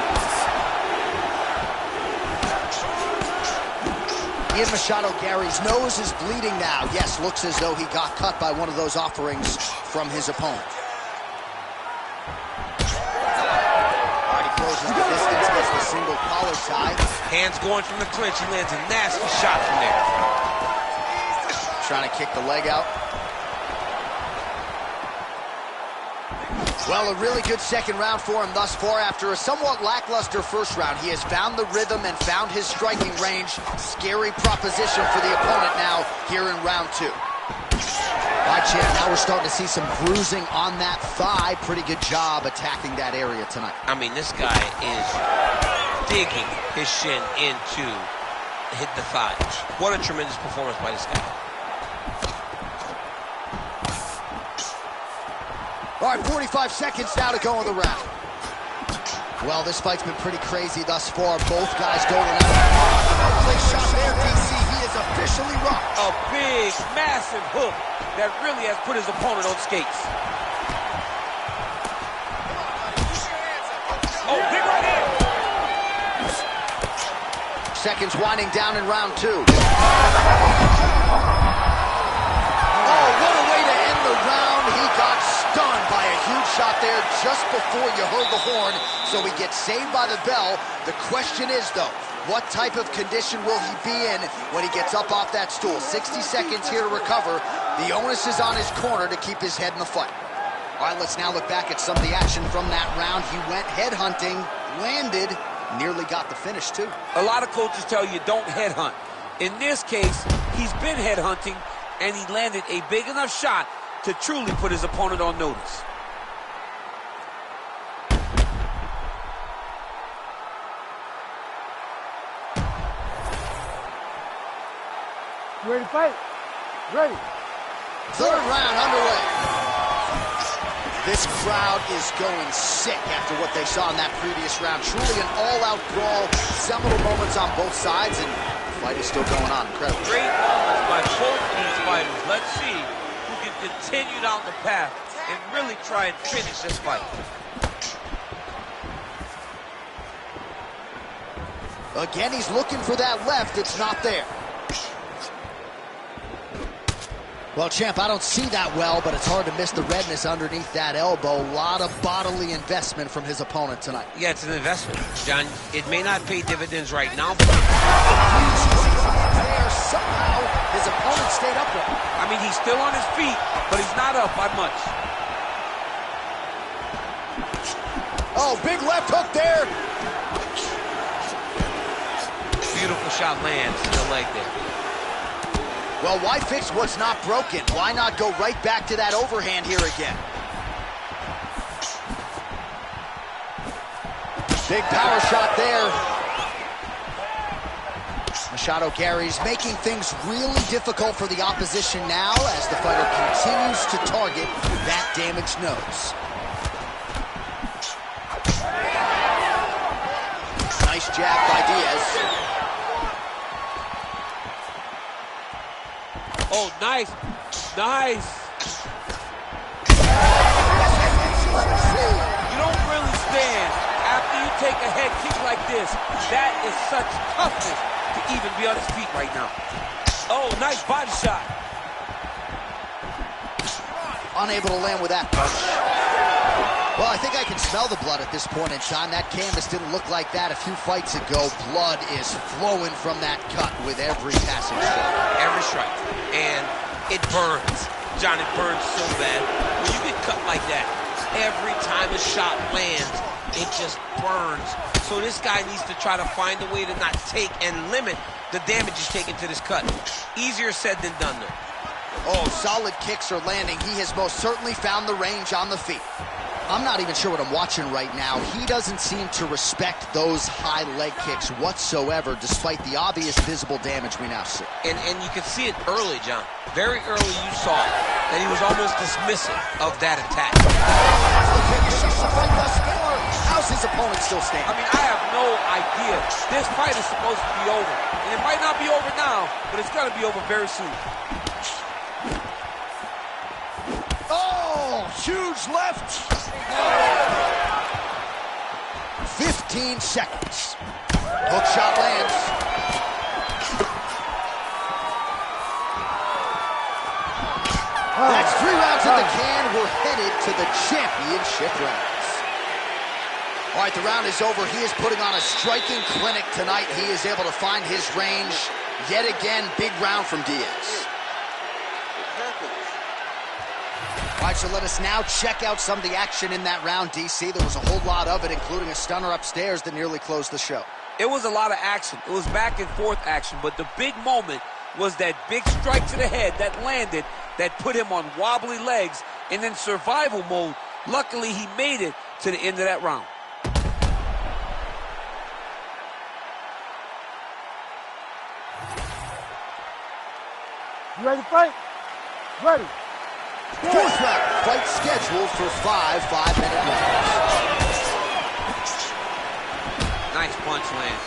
Ian Machado Gary's nose is bleeding now. Yes, looks as though he got cut by one of those offerings from his opponent. All right, he closes the distance, gets the single collar tie. Hands going from the clinch. He lands a nasty shot from there. Trying to kick the leg out. Well, a really good second round for him thus far. After a somewhat lackluster first round, he has found the rhythm and found his striking range. Scary proposition for the opponent now here in round two. All right, champ, now we're starting to see some bruising on that thigh. Pretty good job attacking that area tonight. I mean, this guy is digging his shin into hit the thigh. What a tremendous performance by this guy. All right, 45 seconds now to go in the round. Well, this fight's been pretty crazy thus far. Both guys going out. Play shot there, DC. He is officially rocked. A big, massive hook that really has put his opponent on skates. Oh, big right hand. Seconds winding down in round two. Oh, what a way to end the round. He got stunned by a huge shot there just before you heard the horn, so he gets saved by the bell. The question is, though, what type of condition will he be in when he gets up off that stool? 60 seconds here to recover. The onus is on his corner to keep his head in the fight. All right, let's now look back at some of the action from that round. He went headhunting, landed, nearly got the finish, too. A lot of coaches tell you don't headhunt. In this case, he's been headhunting, and he landed a big enough shot to truly put his opponent on notice. You ready to fight? Ready. Third round underway. This crowd is going sick after what they saw in that previous round. Truly an all-out brawl. Seminal moments on both sides, and the fight is still going on. Incredible. Great moments by both of these fighters. Let's see who can continue down the path and really try and finish this fight. Again, he's looking for that left. It's not there. Well, champ, I don't see that well, but it's hard to miss the redness underneath that elbow. A lot of bodily investment from his opponent tonight. Yeah, it's an investment, John. It may not pay dividends right now, but there, somehow his opponent stayed upright. I mean, he's still on his feet, but he's not up by much. Oh, big left hook there. Beautiful shot lands to the leg there. Well, why fix what's not broken? Why not go right back to that overhand here again? Big power shot there. Machado Gary's making things really difficult for the opposition now as the fighter continues to target that damaged nose. Nice jab by Diaz. Oh, nice. Nice. You don't really stand take a head kick like this. That is such toughness to even be on his feet right now. Oh, nice body shot. Unable to land with that punch. Well, I think I can smell the blood at this point in time. That canvas didn't look like that a few fights ago. Blood is flowing from that cut with every passing strike. Every strike. And it burns. John, it burns so bad. When you get cut like that, every time a shot lands, it just burns. So this guy needs to try to find a way to not take and limit the damage he's taken to this cut. Easier said than done, though. Oh, solid kicks are landing. He has most certainly found the range on the feet. I'm not even sure what I'm watching right now. He doesn't seem to respect those high leg kicks whatsoever, despite the obvious visible damage we now see. And you can see it early, John. Very early you saw that he was almost dismissive of that attack. How's his opponent still standing? I mean, I have no idea. This fight is supposed to be over. And it might not be over now, but it's going to be over very soon. Oh, huge left. 15 seconds. Hook shot lands. That's 3 rounds in the can. We're headed to the championship rounds. All right, the round is over. He is putting on a striking clinic tonight. He is able to find his range. Yet again, big round from Diaz. All right, so let us now check out some of the action in that round, DC. There was a whole lot of it, including a stunner upstairs that nearly closed the show. It was a lot of action. It was back and forth action, but the big moment was that big strike to the head that landed, that put him on wobbly legs, and in survival mode. Luckily, he made it to the end of that round. You ready to fight? Ready. Fourth round, fight scheduled for 5 5-minute rounds. Nice punch lands.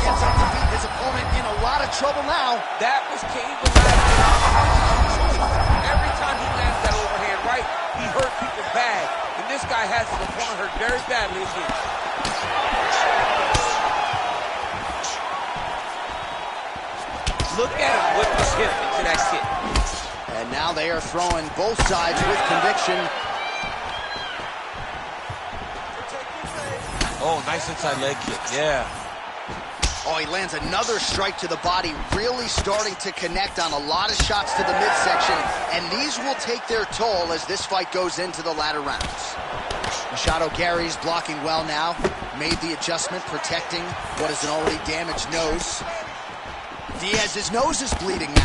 Gets up to beat his opponent in a lot of trouble now. That was Cain Velasquez. Every time he lands that overhand right, he hurt people bad. And this guy has his opponent hurt very badly again. Look at him whip his hip into that kick. And now they are throwing both sides with conviction. Oh, nice inside leg kick, yeah. Oh, he lands another strike to the body, really starting to connect on a lot of shots to the midsection, and these will take their toll as this fight goes into the latter rounds. Machado Gary's blocking well now, made the adjustment, protecting what is an already damaged nose. Diaz's nose is bleeding now.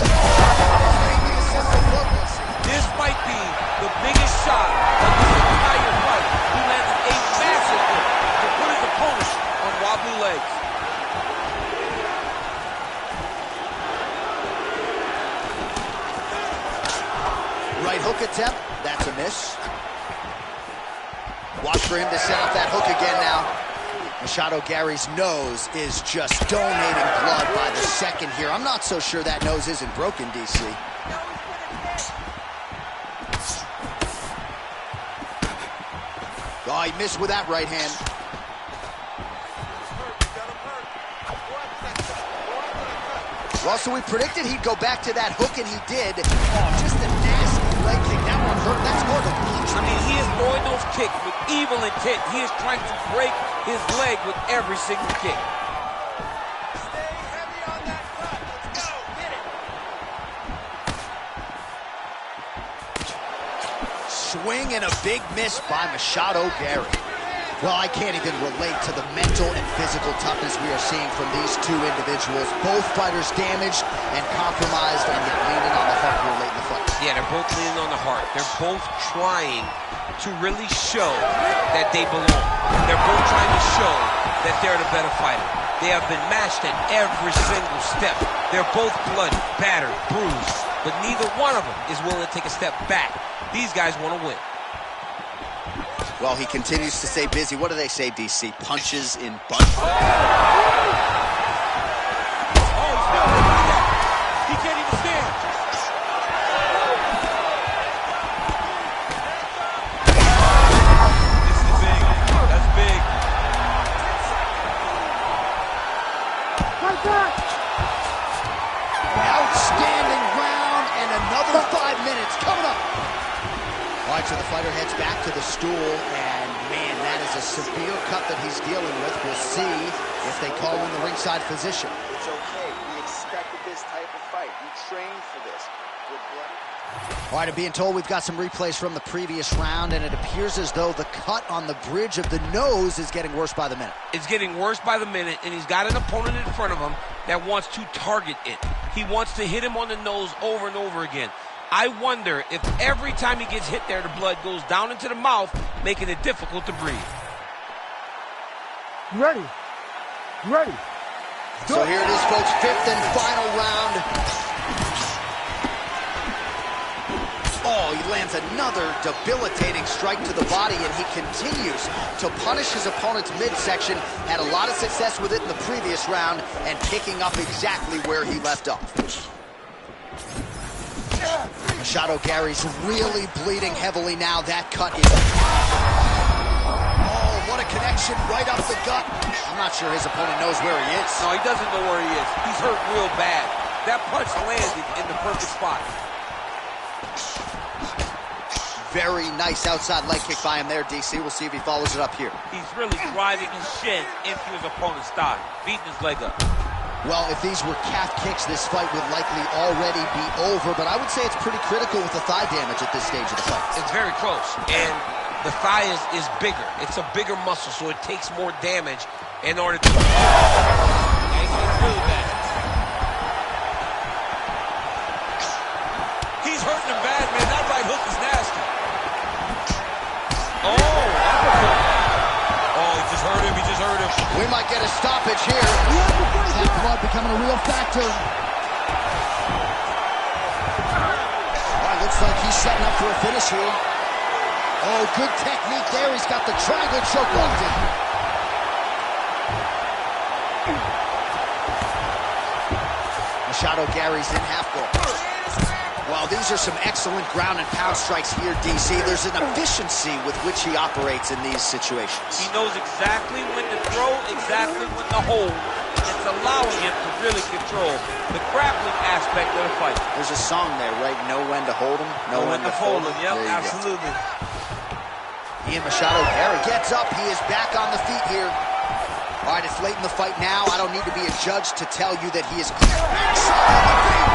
This might be the biggest shot of this entire fight. He landed a massive hit to put his opponent on wobbly legs. Right hook attempt, that's a miss. Watch for him to set up that hook again now. Machado Gary's nose is just donating blood by the second here. I'm not so sure that nose isn't broken, DC. Oh, he missed with that right hand. Well, so we predicted he'd go back to that hook, and he did. Oh, just a nasty leg kick. That one hurt. That's more than punch. I mean, he is throwing those kicks with evil intent. He is trying to break his leg with every single kick. Stay heavy on that cut. Let's go. Get it. Swing and a big miss by Machado Gary. Well, I can't even relate to the mental and physical toughness we are seeing from these two individuals. Both fighters damaged and compromised, and yet leaning on the heart here late in the fight. Yeah, they're both leaning on the heart. They're both trying to really show that they belong. They're both trying to show that they're the better fighter. They have been matched at every single step. They're both bloody, battered, bruised, but neither one of them is willing to take a step back. These guys want to win. Well, he continues to stay busy. What do they say, DC? Punches in bunches. Oh, he's still doing that. He can't even stand. after the fighter heads back to the stool, and man, that is a severe cut that he's dealing with. We'll see if they call in the ringside physician. It's okay. We expected this type of fight. We trained for this. Good blood. All right, I'm being told we've got some replays from the previous round, and it appears as though the cut on the bridge of the nose is getting worse by the minute. It's getting worse by the minute, and he's got an opponent in front of him that wants to target it. He wants to hit him on the nose over and over again. I wonder if every time he gets hit there, the blood goes down into the mouth, making it difficult to breathe. You ready? You ready? So here it is, folks, fifth and final round. Oh, he lands another debilitating strike to the body, and he continues to punish his opponent's midsection. Had a lot of success with it in the previous round, and picking up exactly where he left off. Machado Gary's really bleeding heavily now. That cut is... Oh, what a connection right up the gut. I'm not sure his opponent knows where he is. No, he doesn't know where he is. He's hurt real bad. That punch landed in the perfect spot. Very nice outside leg kick by him there, DC. We'll see if he follows it up here. He's really driving his shin into his opponent's thigh, beating his leg up. Well, if these were calf kicks, this fight would likely already be over, but I would say it's pretty critical with the thigh damage at this stage of the fight. It's very close, and the thigh is bigger. It's a bigger muscle, so it takes more damage in order to... really bad. He's hurting him bad, man. That right hook is nasty. Oh, he just hurt him. He just hurt him. We might get a stoppage here. That blood becoming a real factor. All right, looks like he's setting up for a finish here. Oh, good technique there. He's got the triangle choke locked in. Machado Gary's in half guard. Well, these are some excellent ground and pound strikes here, DC. There's an efficiency with which he operates in these situations. He knows exactly when to throw, exactly when to hold. It's allowing him to really control the grappling aspect of the fight. There's a song there, right? Know when to hold him, know when to fold him. Yep, absolutely. Ian Machado Gary gets up. He is back on the feet here. All right, it's late in the fight now. I don't need to be a judge to tell you that he is backside on the feet.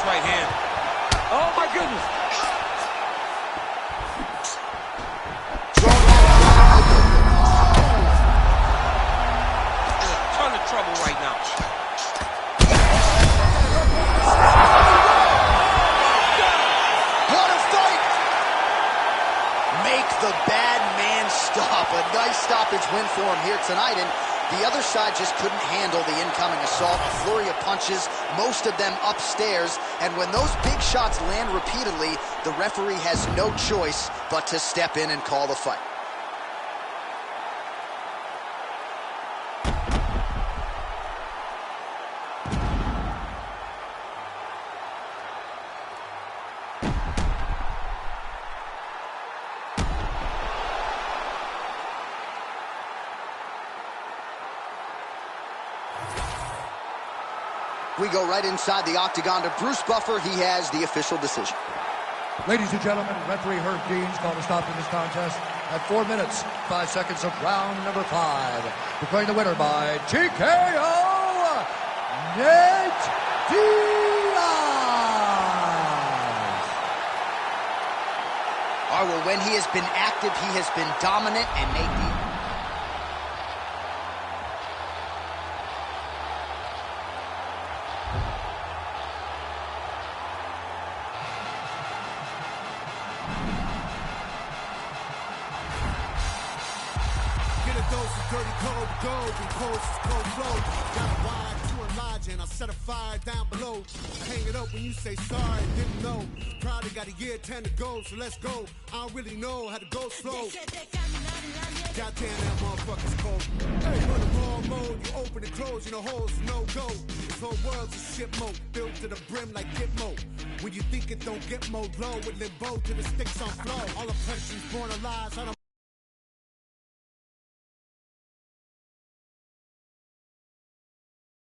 Right hand. Oh my goodness. In a ton of trouble right now. What a fight! Make the bad man stop. A nice stoppage win for him here tonight, and the other side just couldn't handle the incoming assault. A flurry of punches, most of them upstairs. And when those big shots land repeatedly, the referee has no choice but to step in and call the fight. We go right inside the octagon to Bruce Buffer. He has the official decision. Ladies and gentlemen, referee Herb Dean's called a stop to this contest at 4 minutes, 5 seconds of round number 5. Declaring the winner by TKO, Nate Diaz. All right, well, when he has been active, he has been dominant, and Nate Diaz. Dirty cold gold, and course is cold flow. Got a wide to enlarge and I'll set a fire down below. Hang it up when you say sorry, didn't know. Probably got a year 10 to go, so let's go. I don't really know how the ghost flow. Goddamn, that motherfucker's cold. Hey, you're in the wrong mode, you open and close, you know holes, no go. This whole world's a shit mode, built to the brim like Gitmo. When you think it don't get more low, with limbo to the sticks on flow. All oppression's born of lies, I don't